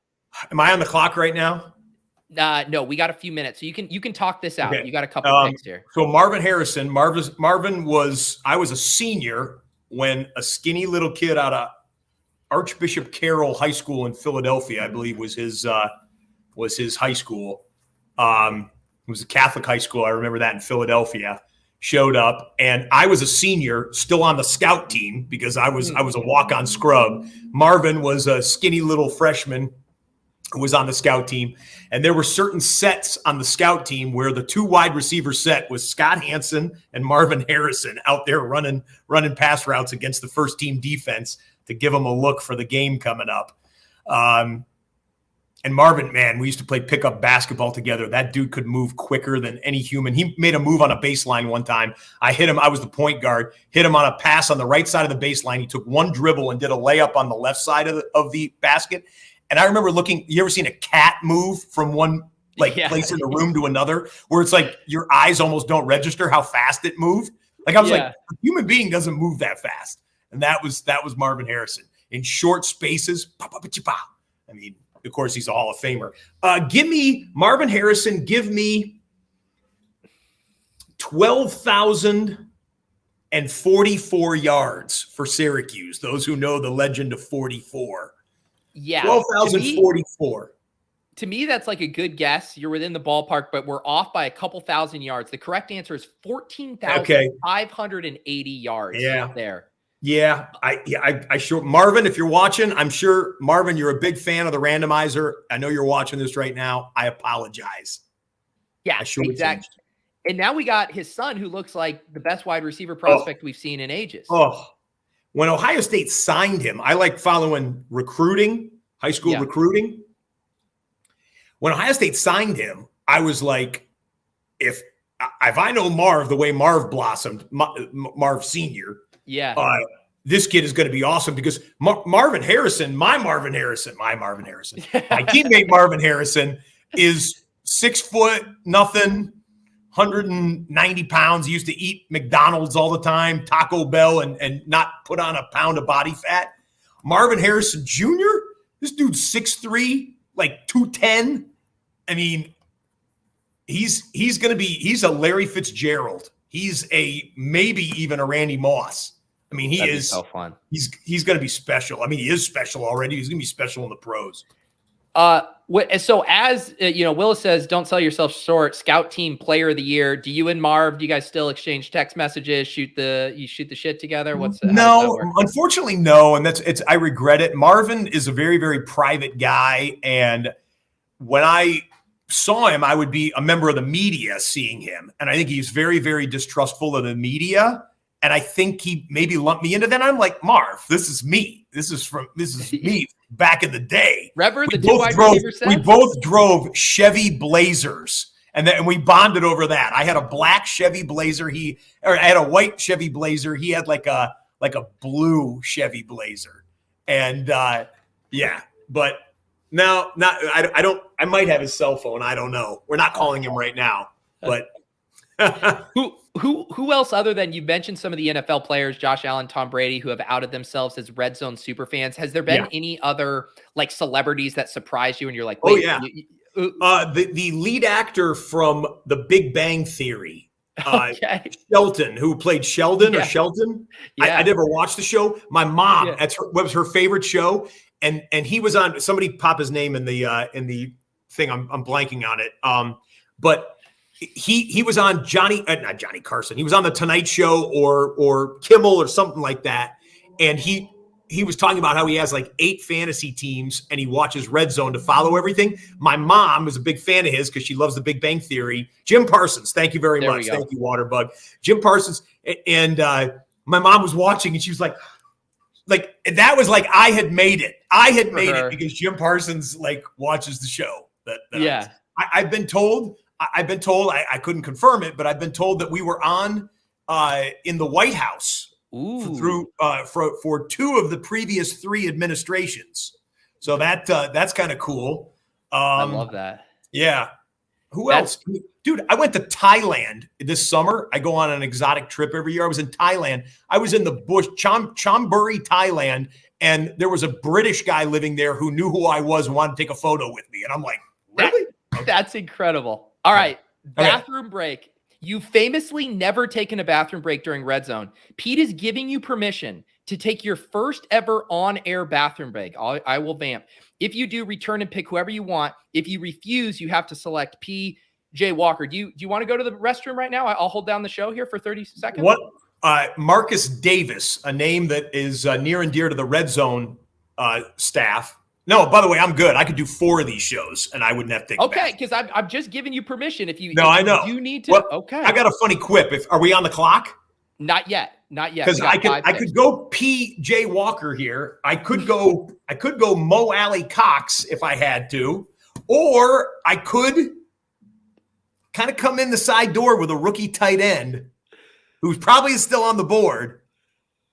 Am I on the clock right now? No, we got a few minutes, so you can talk this out. Okay. You got a couple picks here. So Marvin Harrison, Marvin was, I was a senior when a skinny little kid out of Archbishop Carroll High School in Philadelphia, I believe was his high school. It was a Catholic high school. I remember that in Philadelphia. Showed up, and I was a senior, still on the scout team because I was a walk-on scrub. Marvin was a skinny little freshman who was on the scout team, and there were certain sets on the scout team where the two wide receiver set was Scott Hanson and Marvin Harrison out there running pass routes against the first team defense to give them a look for the game coming up. And Marvin, man, we used to play pickup basketball together. That dude could move quicker than any human. He made a move on a baseline one time. I hit him. I was the point guard. Hit him on a pass on the right side of the baseline. He took one dribble and did a layup on the left side of the basket. And I remember looking. You ever seen a cat move from one place in the room to another, where it's like your eyes almost don't register how fast it moved? Like I was like, a human being doesn't move that fast. And that was Marvin Harrison in short spaces. I mean. Of course, he's a Hall of Famer. Give me Marvin Harrison. Give me 12,044 yards for Syracuse. Those who know the legend of 44. Yeah, 12,044. To me, that's like a good guess. You're within the ballpark, but we're off by a couple thousand yards. The correct answer is 14,580 yards. Yeah, there. Yeah, I sure, Marvin, if you're watching, I'm sure, Marvin, you're a big fan of the randomizer. I know you're watching this right now. I apologize. Yeah, exactly. And now we got his son, who looks like the best wide receiver prospect we've seen in ages. When Ohio State signed him, I like following recruiting, high school recruiting. When Ohio State signed him, I was like, if I know Marv the way Marv blossomed, Marv Sr., this kid is going to be awesome because Marvin Harrison, my teammate Marvin Harrison is 6 foot, nothing, 190 pounds. He used to eat McDonald's all the time, Taco Bell, and not put on a pound of body fat. Marvin Harrison Jr., this dude's 6'3", like 210. I mean, he's a Larry Fitzgerald. He's maybe even a Randy Moss. I mean, he is so fun. He's going to be special. I mean, he is special already. He's going to be special in the pros. So as Willis says, don't sell yourself short. Scout team player of the year. Do you and Marv? Do you guys still exchange text messages? Shoot the shit together? No, unfortunately, no. And I regret it. Marvin is a very, very private guy, and when I saw him, I would be a member of the media seeing him. And I think he's very, very distrustful of the media. And I think he maybe lumped me into that. I'm like, Marv, this is me. This is me back in the day. We both drove Chevy Blazers. And we bonded over that. I had a black Chevy Blazer. I had a white Chevy Blazer. He had like a blue Chevy Blazer. And but no, I might have his cell phone. I don't know. We're not calling him right now, but who else other than you mentioned some of the NFL players, Josh Allen, Tom Brady, who have outed themselves as Red Zone super fans? Has there been any other like celebrities that surprised you and you're like, wait, the lead actor from The Big Bang Theory, Shelton, who played Sheldon or Shelton. Yeah. I never watched the show. My mom, what was her favorite show. And he was on, somebody pop his name in the thing. I'm blanking on it. But he was on not Johnny Carson. He was on the Tonight Show or Kimmel or something like that. And he was talking about how he has like 8 fantasy teams and he watches Red Zone to follow everything. My mom was a big fan of his because she loves The Big Bang Theory. Jim Parsons, thank you very much. Thank you, Waterbug. Jim Parsons. And my mom was watching and she was like, like that was like I had made it. I had made her. it because Jim Parsons like watches the show. Yeah. I've been told. I couldn't confirm it, but I've been told that we were on in the White House for 2 of the previous 3 administrations. So that's kind of cool. I love that. Yeah. Who else? Dude, I went to Thailand this summer. I go on an exotic trip every year. I was in Thailand. I was in the bush, Chonburi, Thailand, and there was a British guy living there who knew who I was and wanted to take a photo with me. And I'm like, really? That's incredible. All right. Bathroom break. You famously never taken a bathroom break during Red Zone. Pete is giving you permission to take your first ever on-air bathroom break. I will vamp. If you do, return and pick whoever you want. If you refuse, you have to select P.J. Walker. Do you want to go to the restroom right now? I'll hold down the show here for 30 seconds. What? Marcus Davis, a name that is near and dear to the Red Zone staff. No, by the way, I'm good. I could do 4 of these shows, and I wouldn't have to take Okay, because I'm just giving you permission. If you I know. You need to. Well, okay. I got a funny quip. Are we on the clock? Not yet. Because I could go P.J. Walker here. I could go Mo Alley Cox if I had to, or I could kind of come in the side door with a rookie tight end who's probably still on the board.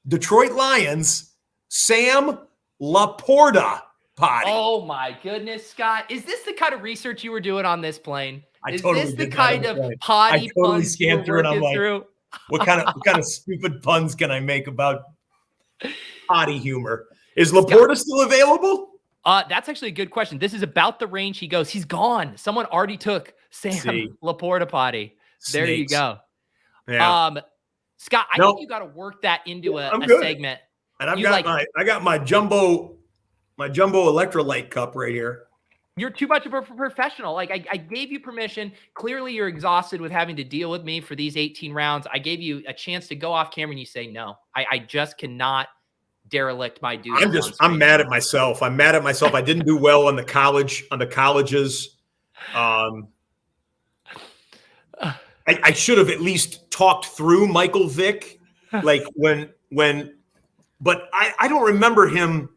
Detroit Lions, Sam Laporta. Potty. Oh my goodness, Scott! Is this the kind of research you were doing on this plane? Is totally this the kind of potty I totally puns scanned through it. I'm like, through? what kind of stupid puns can I make about potty humor? Is Laporta still available? That's actually a good question. This is about the range he goes. He's gone. Someone already took Sam Laporta potty. There you go. Yeah. Scott, I think you got to work that into a segment. And I got my jumbo electrolyte cup right here. You're too much of a professional. Like I gave you permission. Clearly you're exhausted with having to deal with me for these 18 rounds. I gave you a chance to go off camera and you say, no, I just cannot derelict my duties. I'm mad at myself. I didn't do well on the colleges. I should have at least talked through Michael Vick. Like but I don't remember him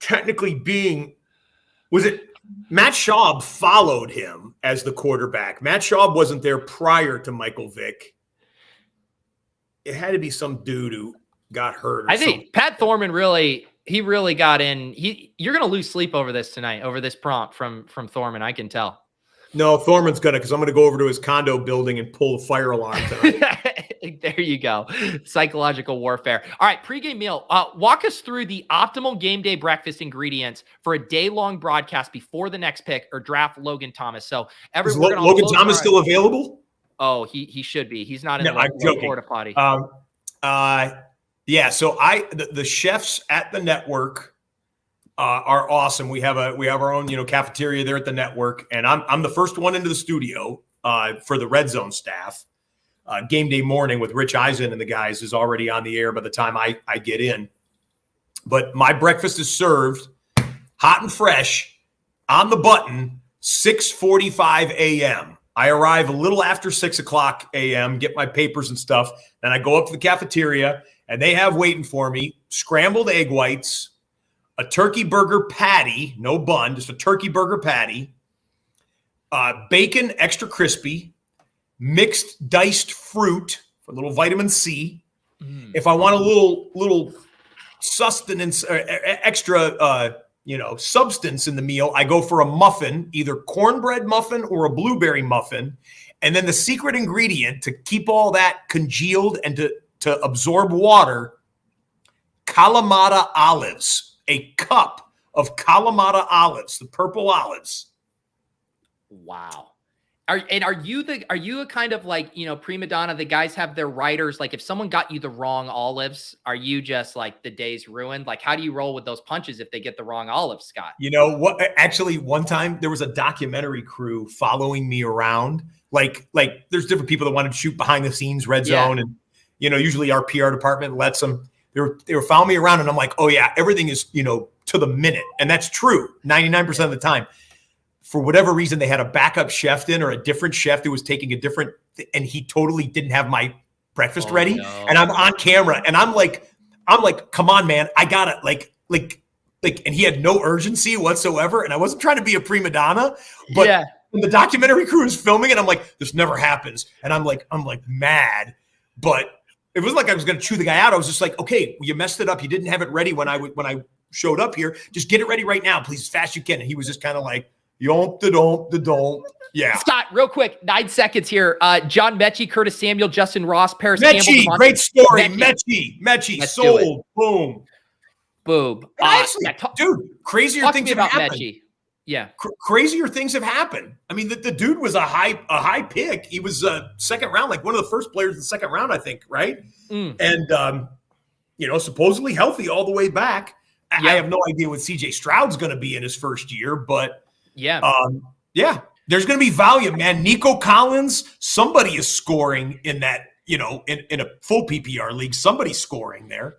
technically being, was it Matt Schaub followed him as the quarterback? Matt Schaub wasn't there prior to Michael Vick. It had to be some dude who got hurt. I think Pat Thorman really got in. You're going to lose sleep over this tonight, over this prompt from Thorman. I can tell. No, Thorman's because I'm going to go over to his condo building and pull the fire alarm tonight. There you go. Psychological warfare. All right, pregame meal. Walk us through the optimal game day breakfast ingredients for a day-long broadcast before the next pick or draft Logan Thomas. So is Logan Thomas still available? Oh, he should be. He's not in the porta potty. Yeah. So the chefs at the network are awesome. We have our own cafeteria there at the network, and I'm the first one into the studio for the Red Zone staff. Game day morning with Rich Eisen and the guys is already on the air by the time I get in. But my breakfast is served hot and fresh on the button 6:45 a.m. I arrive a little after 6 o'clock a.m., get my papers and stuff. Then I go up to the cafeteria, and they have waiting for me scrambled egg whites, a turkey burger patty, no bun, just a turkey burger patty, bacon extra crispy, mixed diced fruit for a little vitamin C. If I want a little sustenance, extra substance in the meal, I go for a muffin, either cornbread muffin or a blueberry muffin. And then the secret ingredient to keep all that congealed and to absorb water, Kalamata olives, a cup of Kalamata olives, the purple olives. Wow. Are you a kind of like, prima donna, the guys have their writers, like if someone got you the wrong olives, are you just like the day's ruined? Like, how do you roll with those punches if they get the wrong olives, Scott? You know what? Actually, one time there was a documentary crew following me around. Like there's different people that wanted to shoot behind the scenes Red Zone. And, usually our PR department lets them. They were following me around and I'm like, oh yeah, everything is, to the minute. And that's true 99% of the time. For whatever reason, they had a backup chef in or a different chef who was taking a different, and he totally didn't have my breakfast ready. No. And I'm on camera and I'm like, I'm like, come on, man, I gotta like, and he had no urgency whatsoever. And I wasn't trying to be a prima donna, but when the documentary crew is filming it, I'm like, this never happens. And I'm like mad, but it wasn't like I was going to chew the guy out. I was just like, okay, well, you messed it up. You didn't have it ready when I showed up here. Just get it ready right now, please, as fast as you can. And he was just kind of like, don't. Yeah. Scott, real quick, 9 seconds here. John Mechie, Curtis Samuel, Justin Ross, Paris Mechie, Campbell. great story. Mechie, sold. Boom. Actually, dude, crazier things have happened. Mechie. Yeah. Crazier things have happened. I mean, the dude was a high pick. He was second round, like one of the first players in the second round, I think, right? And, supposedly healthy all the way back. I have no idea what CJ Stroud's going to be in his first year, but there's going to be volume, man. Nico Collins, somebody is scoring in that, in a full PPR league. Somebody's scoring there.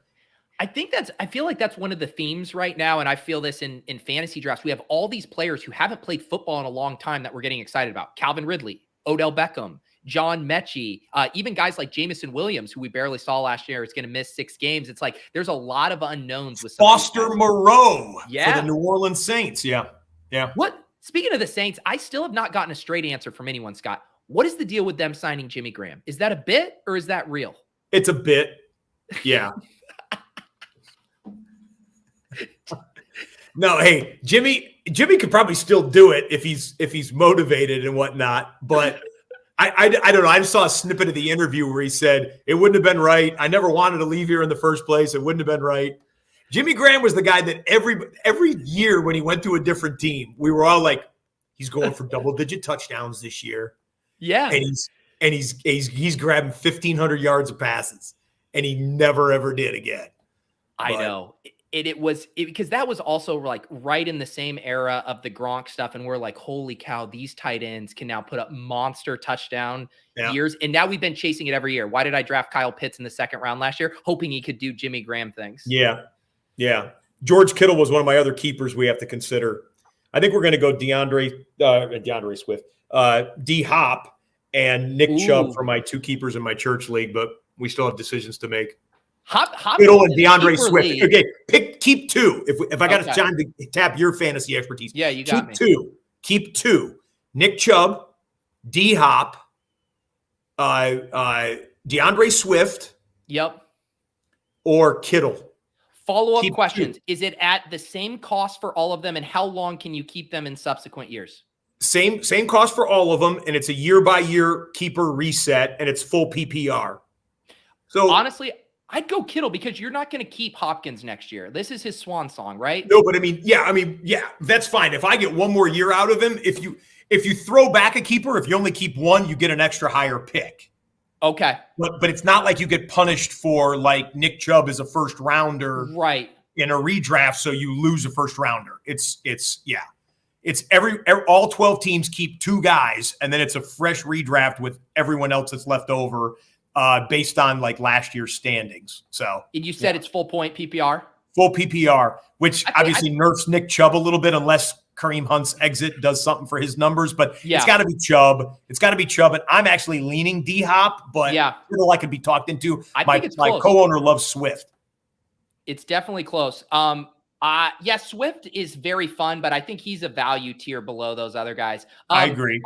I feel like that's one of the themes right now. And I feel this in fantasy drafts. We have all these players who haven't played football in a long time that we're getting excited about. Calvin Ridley, Odell Beckham, John Mechie, even guys like Jamison Williams, who we barely saw last year, is going to miss 6 games. It's like, there's a lot of unknowns with Foster Moreau for the New Orleans Saints. Yeah. Speaking of the Saints, I still have not gotten a straight answer from anyone, Scott. What is the deal with them signing Jimmy Graham? Is that a bit or is that real? It's a bit. Yeah. No, hey, Jimmy could probably still do it if he's motivated and whatnot. But I don't know. I just saw a snippet of the interview where he said it wouldn't have been right. I never wanted to leave here in the first place. It wouldn't have been right. Jimmy Graham was the guy that every year when he went to a different team, we were all like, he's going for double-digit touchdowns this year. Yeah, and he's grabbing 1,500 yards of passes, and he never ever did again. I know. It was because that was also like right in the same era of the Gronk stuff. And we're like, holy cow, these tight ends can now put up monster touchdown years. And now we've been chasing it every year. Why did I draft Kyle Pitts in the second round last year? Hoping he could do Jimmy Graham things. Yeah. George Kittle was one of my other keepers we have to consider. I think we're going to go DeAndre Swift, D-Hop, and Nick Chubb for my 2 keepers in my church league, but we still have decisions to make. Kittle and DeAndre Swift. League. Okay, keep 2. If I got time to tap your fantasy expertise. Yeah, you got me. Keep 2. Nick Chubb, D-Hop, DeAndre Swift. Yep. Or Kittle. Follow-up questions. 2. Is it at the same cost for all of them, and how long can you keep them in subsequent years? Same cost for all of them, and it's a year-by-year keeper reset, and it's full PPR. So honestly, I'd go Kittle because you're not going to keep Hopkins next year. This is his swan song, right? No, but I mean, that's fine. If I get one more year out of him, if you throw back a keeper, if you only keep one, you get an extra higher pick. Okay. But it's not like you get punished for like Nick Chubb is a first rounder right in a redraft, so you lose a first rounder. It's all 12 teams keep 2 guys, and then it's a fresh redraft with everyone else that's left over. Based on like last year's standings. So you said it's full point PPR? Full PPR, which obviously nerfs Nick Chubb a little bit unless Kareem Hunt's exit does something for his numbers. But it's got to be Chubb. And I'm actually leaning D-Hop, but I could be talked into. My co-owner loves Swift. It's definitely close. Swift is very fun, but I think he's a value tier below those other guys. I agree.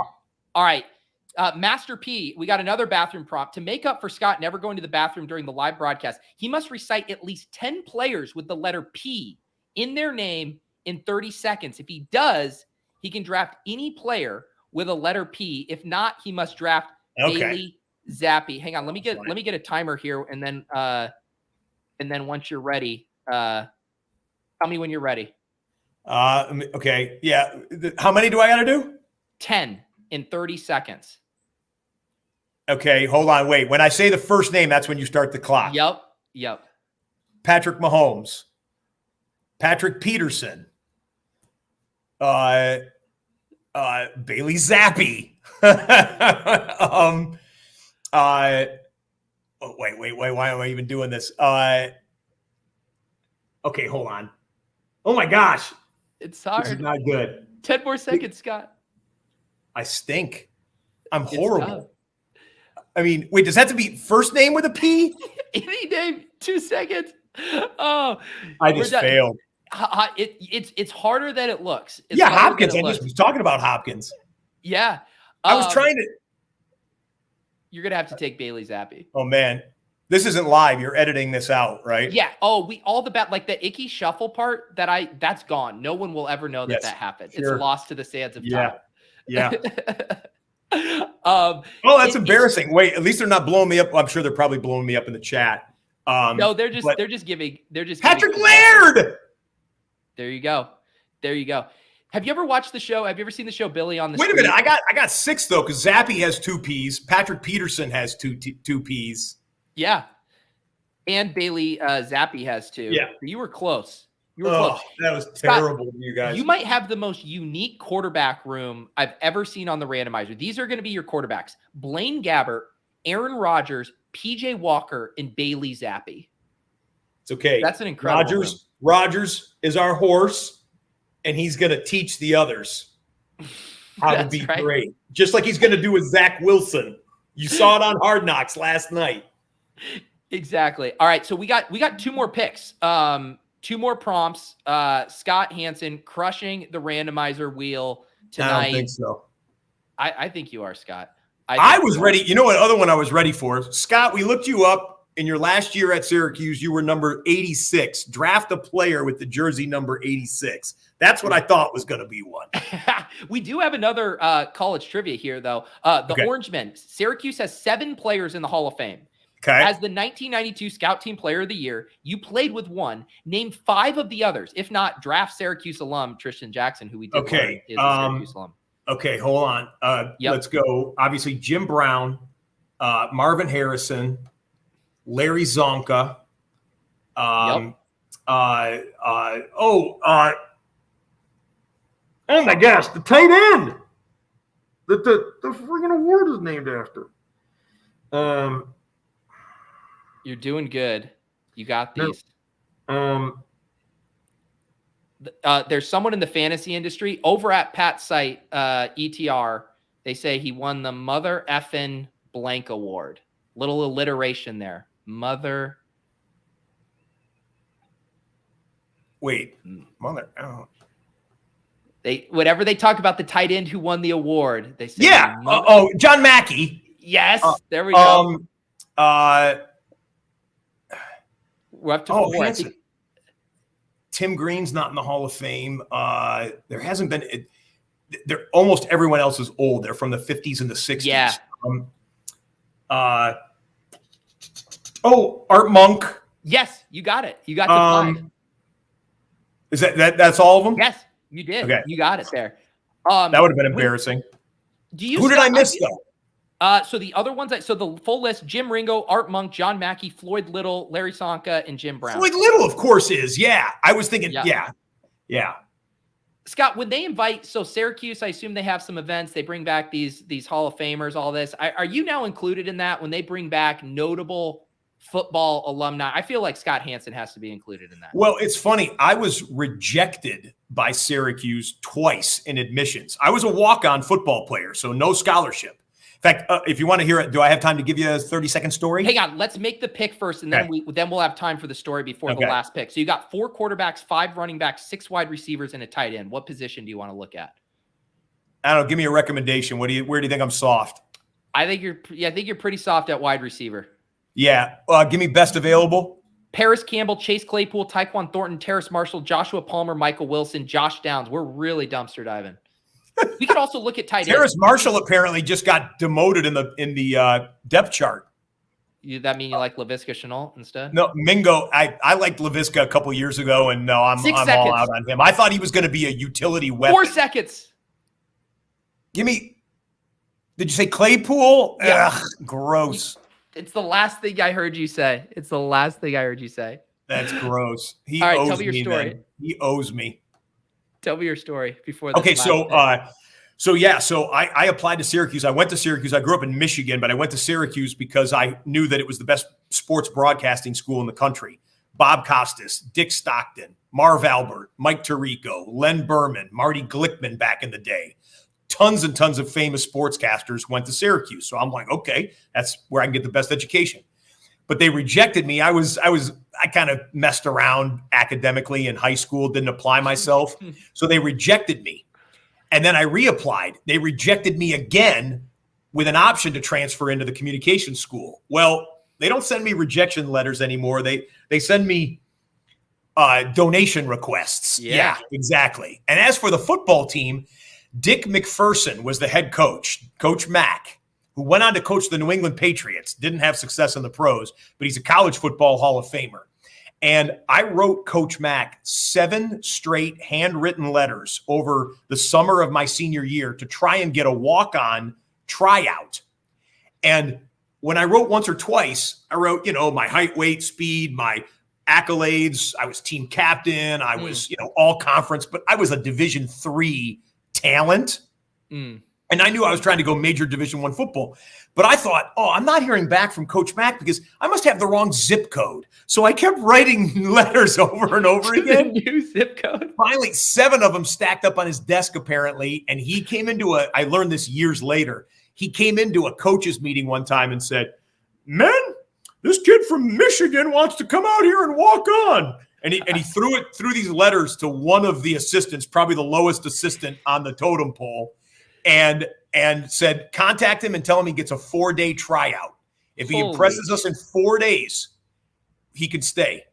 All right. Master P, we got another bathroom prompt. To make up for Scott never going to the bathroom during the live broadcast, he must recite at least 10 players with the letter P in their name in 30 seconds. If he does, he can draft any player with a letter P. If not, he must draft Bailey Zappi. Hang on, let me get a timer here, and then once you're ready, tell me when you're ready. Okay, yeah. How many do I got to do? 10 in 30 seconds. Okay, hold on. Wait. When I say the first name, that's when you start the clock. Yep. Patrick Mahomes. Patrick Peterson. Bailey Zappi. Wait. Why am I even doing this? Okay, hold on. Oh my gosh. It's hard. This is not good. 10 more seconds, Scott. I stink. I'm horrible. I mean, wait, does that have to be first name with a P? Any name, 2 seconds. Oh, I just failed. It's harder than it looks. It's Yeah, harder Hopkins. than I it just looks. was talking about Hopkins. Yeah. I was trying to. You're going to have to take Bailey Zappi. Oh, man. This isn't live. You're editing this out, right? Yeah. Oh, like the Ickey Shuffle part that's gone. No one will ever know that happened. Sure. It's lost to the sands of time. Yeah. Oh, that's embarrassing. Wait, at least they're not blowing me up. I'm sure they're probably blowing me up in the chat. No, they're just giving Patrick Laird. There you go. Have you ever watched the show? Have you ever seen the show Billy on the Wait Street? a minute. I got 6 though, because Zappi has 2 P's. Patrick Peterson has two P's. Yeah. And Bailey Zappi has 2. Yeah. You were close. Close. That was terrible, Scott, you guys. You might have the most unique quarterback room I've ever seen on the randomizer. These are going to be your quarterbacks: Blaine Gabbert, Aaron Rodgers, PJ Walker, and Bailey Zappi. It's okay. That's an incredible room. Rodgers is our horse, and he's going to teach the others how to be great. Just like he's going to do with Zach Wilson. You saw it on Hard Knocks last night. Exactly. All right, so we got 2 more picks. 2 more prompts. Scott Hanson crushing the randomizer wheel tonight. I don't think so. I think you are, Scott. I was ready. You know what other one I was ready for? Scott, we looked you up in your last year at Syracuse. You were number 86. Draft a player with the jersey number 86. That's what I thought was going to be one. We do have another college trivia here, though. The Orange Men. Syracuse has 7 players in the Hall of Fame. Okay. As the 1992 Scout Team Player of the Year, you played with one. Name 5 of the others. If not, draft Syracuse alum Tristan Jackson, who we did is a Syracuse alum. Okay, hold on. Let's go. Obviously, Jim Brown, Marvin Harrison, Larry Zonka. Oh my gosh, the tight end. The freaking award is named after. You're doing good. You got these. There's someone in the fantasy industry over at Pat's site, ETR. They say he won the Mother Effin' Blank Award. Little alliteration there. Mother. Wait, Mother. Oh. Whatever they talk about the tight end who won the award, they say. Yeah. John Mackey. Yes. There we go. We're up to 4. I think Tim Green's not in the Hall of Fame. There hasn't been. Almost everyone else is old. They're from the 50s and the 60s. Yeah. Art Monk. Yes, you got it. You got the 5. Is that's all of them? Yes, you did. Okay. You got it there. That would have been embarrassing. Who did I miss though? So the other ones, so the full list: Jim Ringo, Art Monk, John Mackey, Floyd Little, Larry Sonka, and Jim Brown. Floyd Little, of course, is. Yeah. I was thinking, yeah. Scott, when they invite, so Syracuse, I assume they have some events. They bring back these Hall of Famers, all this. Are you now included in that when they bring back notable football alumni? I feel like Scott Hanson has to be included in that. Well, it's funny. I was rejected by Syracuse twice in admissions. I was a walk-on football player, so no scholarship. In fact, if you want to hear it, do I have time to give you a 30-second story? Hang on. Let's make the pick first, and then we'll have time for the story before the last pick. So you got 4 quarterbacks, 5 running backs, 6 wide receivers, and a tight end. What position do you want to look at? I don't know. Give me a recommendation. Where do you think I'm soft? I think you're pretty soft at wide receiver. Yeah. Give me best available. Paris Campbell, Chase Claypool, Tyquan Thornton, Terrace Marshall, Joshua Palmer, Michael Wilson, Josh Downs. We're really dumpster diving. We could also look at tight ends. Terrace Marshall apparently just got demoted in the depth chart. That mean you like Laviska Shenault instead? No, Mingo. I liked Laviska a couple years ago, and no, I'm all out on him. I thought he was going to be a utility weapon. 4 seconds. Give me. Did you say Claypool? Yeah. Ugh, gross. It's the last thing I heard you say. That's gross. All right, tell me your story. Then. He owes me. Tell me your story before. Okay, so I applied to Syracuse. I went to Syracuse. I grew up in Michigan, but I went to Syracuse because I knew that it was the best sports broadcasting school in the country. Bob Costas, Dick Stockton, Marv Albert, Mike Tirico, Len Berman, Marty Glickman back in the day. Tons and tons of famous sportscasters went to Syracuse. So I'm like, okay, that's where I can get the best education. but they rejected me. I kind of messed around academically in high school, didn't apply myself. So they rejected me. And then I reapplied. They rejected me again with an option to transfer into the communications school. Well, they don't send me rejection letters anymore. They send me donation requests. Yeah, exactly. And as for the football team, Dick McPherson was the head coach, Coach Mack, who went on to coach the New England Patriots. Didn't have success in the pros, but he's a college football Hall of Famer. And I wrote Coach Mack 7 straight handwritten letters over the summer of my senior year to try and get a walk-on tryout. And when I wrote once or twice, I wrote, my height, weight, speed, my accolades. I was team captain. I was, all conference, but I was a Division III talent. And I knew I was trying to go major Division I football. But I thought, I'm not hearing back from Coach Mack because I must have the wrong zip code. So I kept writing letters over and over again. New zip code. Finally, 7 of them stacked up on his desk, apparently. And he came into I learned this years later. He came into a coaches meeting one time and said, "Men, this kid from Michigan wants to come out here and walk on." And he threw these letters to one of the assistants, probably the lowest assistant on the totem pole, and said, contact him and tell him he gets a 4-day tryout. If he impresses us in 4 days, he can stay.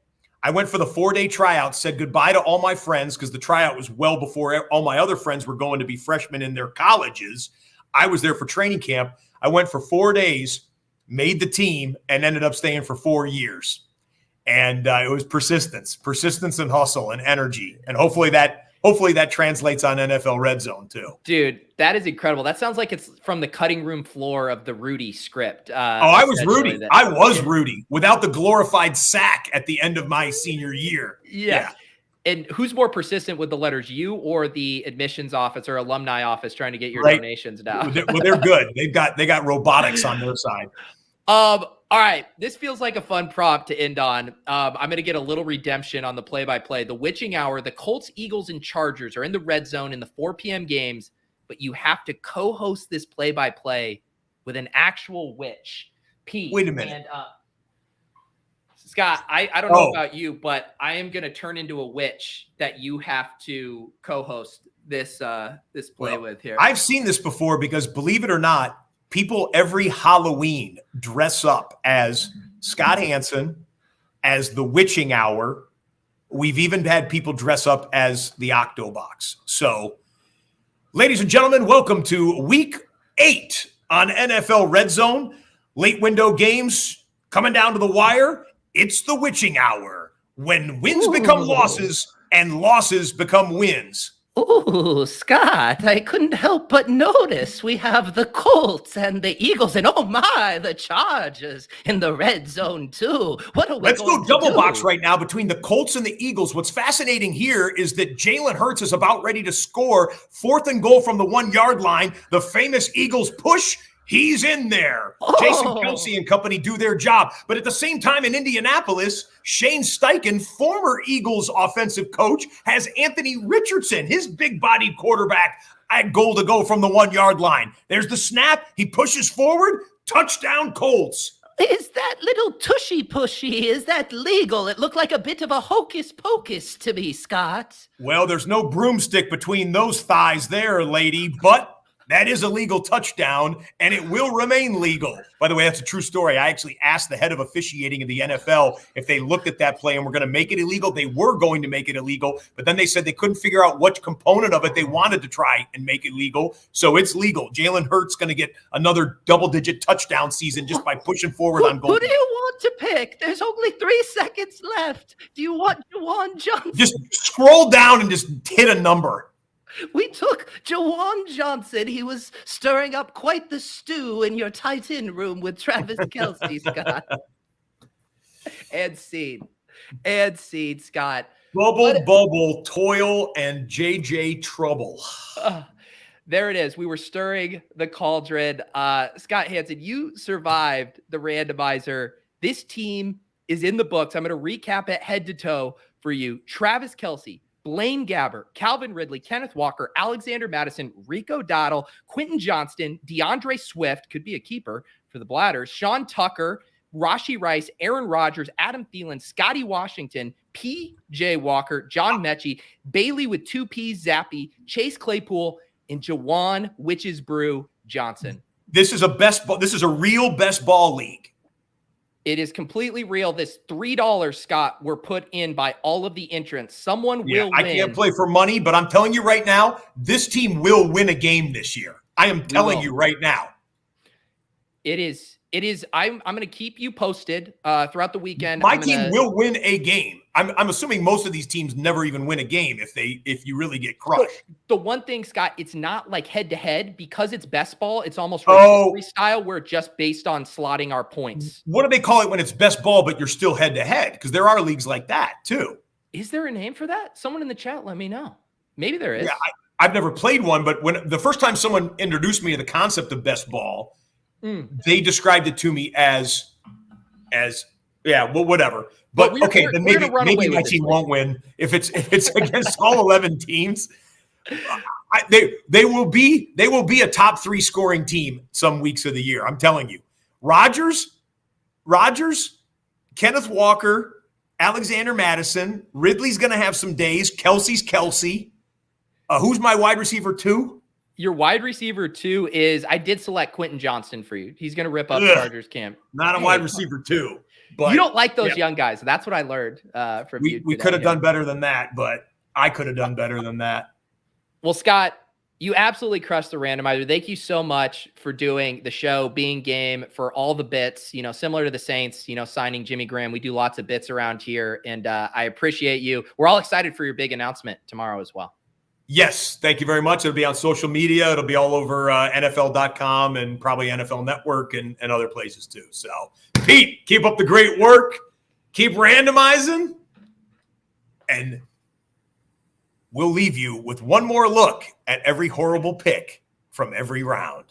I went for the 4-day tryout, said goodbye to all my friends because the tryout was well before all my other friends were going to be freshmen in their colleges. I was there for training camp. I went for 4 days, made the team, and ended up staying for 4 years. And it was persistence and hustle and energy. And hopefully that translates on NFL Red Zone too. Dude, that is incredible. That sounds like it's from the cutting room floor of the Rudy script. I was Rudy. I was Rudy without the glorified sack at the end of my senior year. Yeah. And who's more persistent with the letters, you or the admissions office or alumni office trying to get your donations now? Well, they're good. They got robotics on their side. All right. This feels like a fun prop to end on. I'm going to get a little redemption on the play-by-play. The witching hour, the Colts, Eagles, and Chargers are in the red zone in the 4 p.m. games, but you have to co-host this play-by-play with an actual witch. Pete. Wait a minute. And, Scott, I don't know about you, but I am going to turn into a witch that you have to co-host this play with here. I've seen this before because, believe it or not, people every Halloween dress up as Scott Hanson, as the witching hour. We've even had people dress up as the Octobox. So, ladies and gentlemen, welcome to week 8 on NFL Red Zone. Late window games coming down to the wire. It's the witching hour when wins become losses and losses become wins. Ooh, Scott, I couldn't help but notice we have the Colts and the Eagles and, oh my, the Chargers in the red zone too. What are we Let's going go double to box do? right now between the Colts and the Eagles. What's fascinating here is that Jalen Hurts is about ready to score 4th and goal from the 1-yard line. The famous Eagles push. He's in there. Jason Kelsey and company do their job. But at the same time in Indianapolis, Shane Steichen, former Eagles offensive coach, has Anthony Richardson, his big-bodied quarterback, at goal to go from the 1-yard line. There's the snap. He pushes forward. Touchdown, Colts. Is that little tushy-pushy, is that legal? It looked like a bit of a hocus-pocus to me, Scott. Well, there's no broomstick between those thighs there, lady, but that is a legal touchdown, and it will remain legal. By the way, that's a true story. I actually asked the head of officiating in the NFL if they looked at that play and were going to make it illegal. They were going to make it illegal, but then they said they couldn't figure out what component of it they wanted to try and make it legal. So it's legal. Jalen Hurts going to get another double-digit touchdown season just by pushing forward on goal. Who do you want to pick? There's only 3 seconds left. Do you want Jawan Johnson? Just scroll down and just hit a number. We took Jawan Johnson. He was stirring up quite the stew in your tight end room with Travis Kelsey, Scott. And seed, Scott. Bubble, toil, and JJ trouble. There it is. We were stirring the cauldron. Scott Hanson, you survived the randomizer. This team is in the books. I'm going to recap it head to toe for you. Travis Kelsey, Blaine Gabbert, Calvin Ridley, Kenneth Walker, Alexander Madison, Rico Dowdle, Quentin Johnston, DeAndre Swift, could be a keeper for the Bladders, Sean Tucker, Rashee Rice, Aaron Rodgers, Adam Thielen, Scotty Washington, P.J. Walker, John Mechie, Bailey with 2 P's, Zappy, Chase Claypool, and Jawan Witches Brew Johnson. This is a real best ball league. It is completely real. This $3, Scott, were put in by all of the entrants. Someone will win. I can't play for money, but I'm telling you right now, this team will win a game this year. I am telling you right now. It is. I'm going to keep you posted throughout the weekend. My team will win a game. I'm assuming most of these teams never even win a game if you really get crushed. The one thing, Scott, it's not like head to head because it's best ball. It's almost freestyle where it's just based on slotting our points. What do they call it when it's best ball, but you're still head to head? Because there are leagues like that too. Is there a name for that? Someone in the chat, let me know. Maybe there is. Yeah, I've never played one, but when the first time someone introduced me to the concept of best ball, they described it to me as whatever. But okay, then maybe my team won't win if it's against all 11 teams. They will be a top 3 scoring team some weeks of the year. I'm telling you, Rodgers, Kenneth Walker, Alexander Madison, Ridley's going to have some days. Kelsey's Kelsey. Who's my wide receiver 2? Your wide receiver 2 is, I did select Quentin Johnston for you. He's going to rip up Chargers camp. Not a wide receiver 2. But you don't like those young guys. That's what I learned from you. We could have done better than that, but I could have done better than that. Well, Scott, you absolutely crushed the randomizer. Thank you so much for doing the show, being game, for all the bits, similar to the Saints, signing Jimmy Graham. We do lots of bits around here, and I appreciate you. We're all excited for your big announcement tomorrow as well. Yes, thank you very much. It'll be on social media. It'll be all over NFL.com and probably NFL Network and other places too. So, Pete, keep up the great work. Keep randomizing. And we'll leave you with one more look at every horrible pick from every round.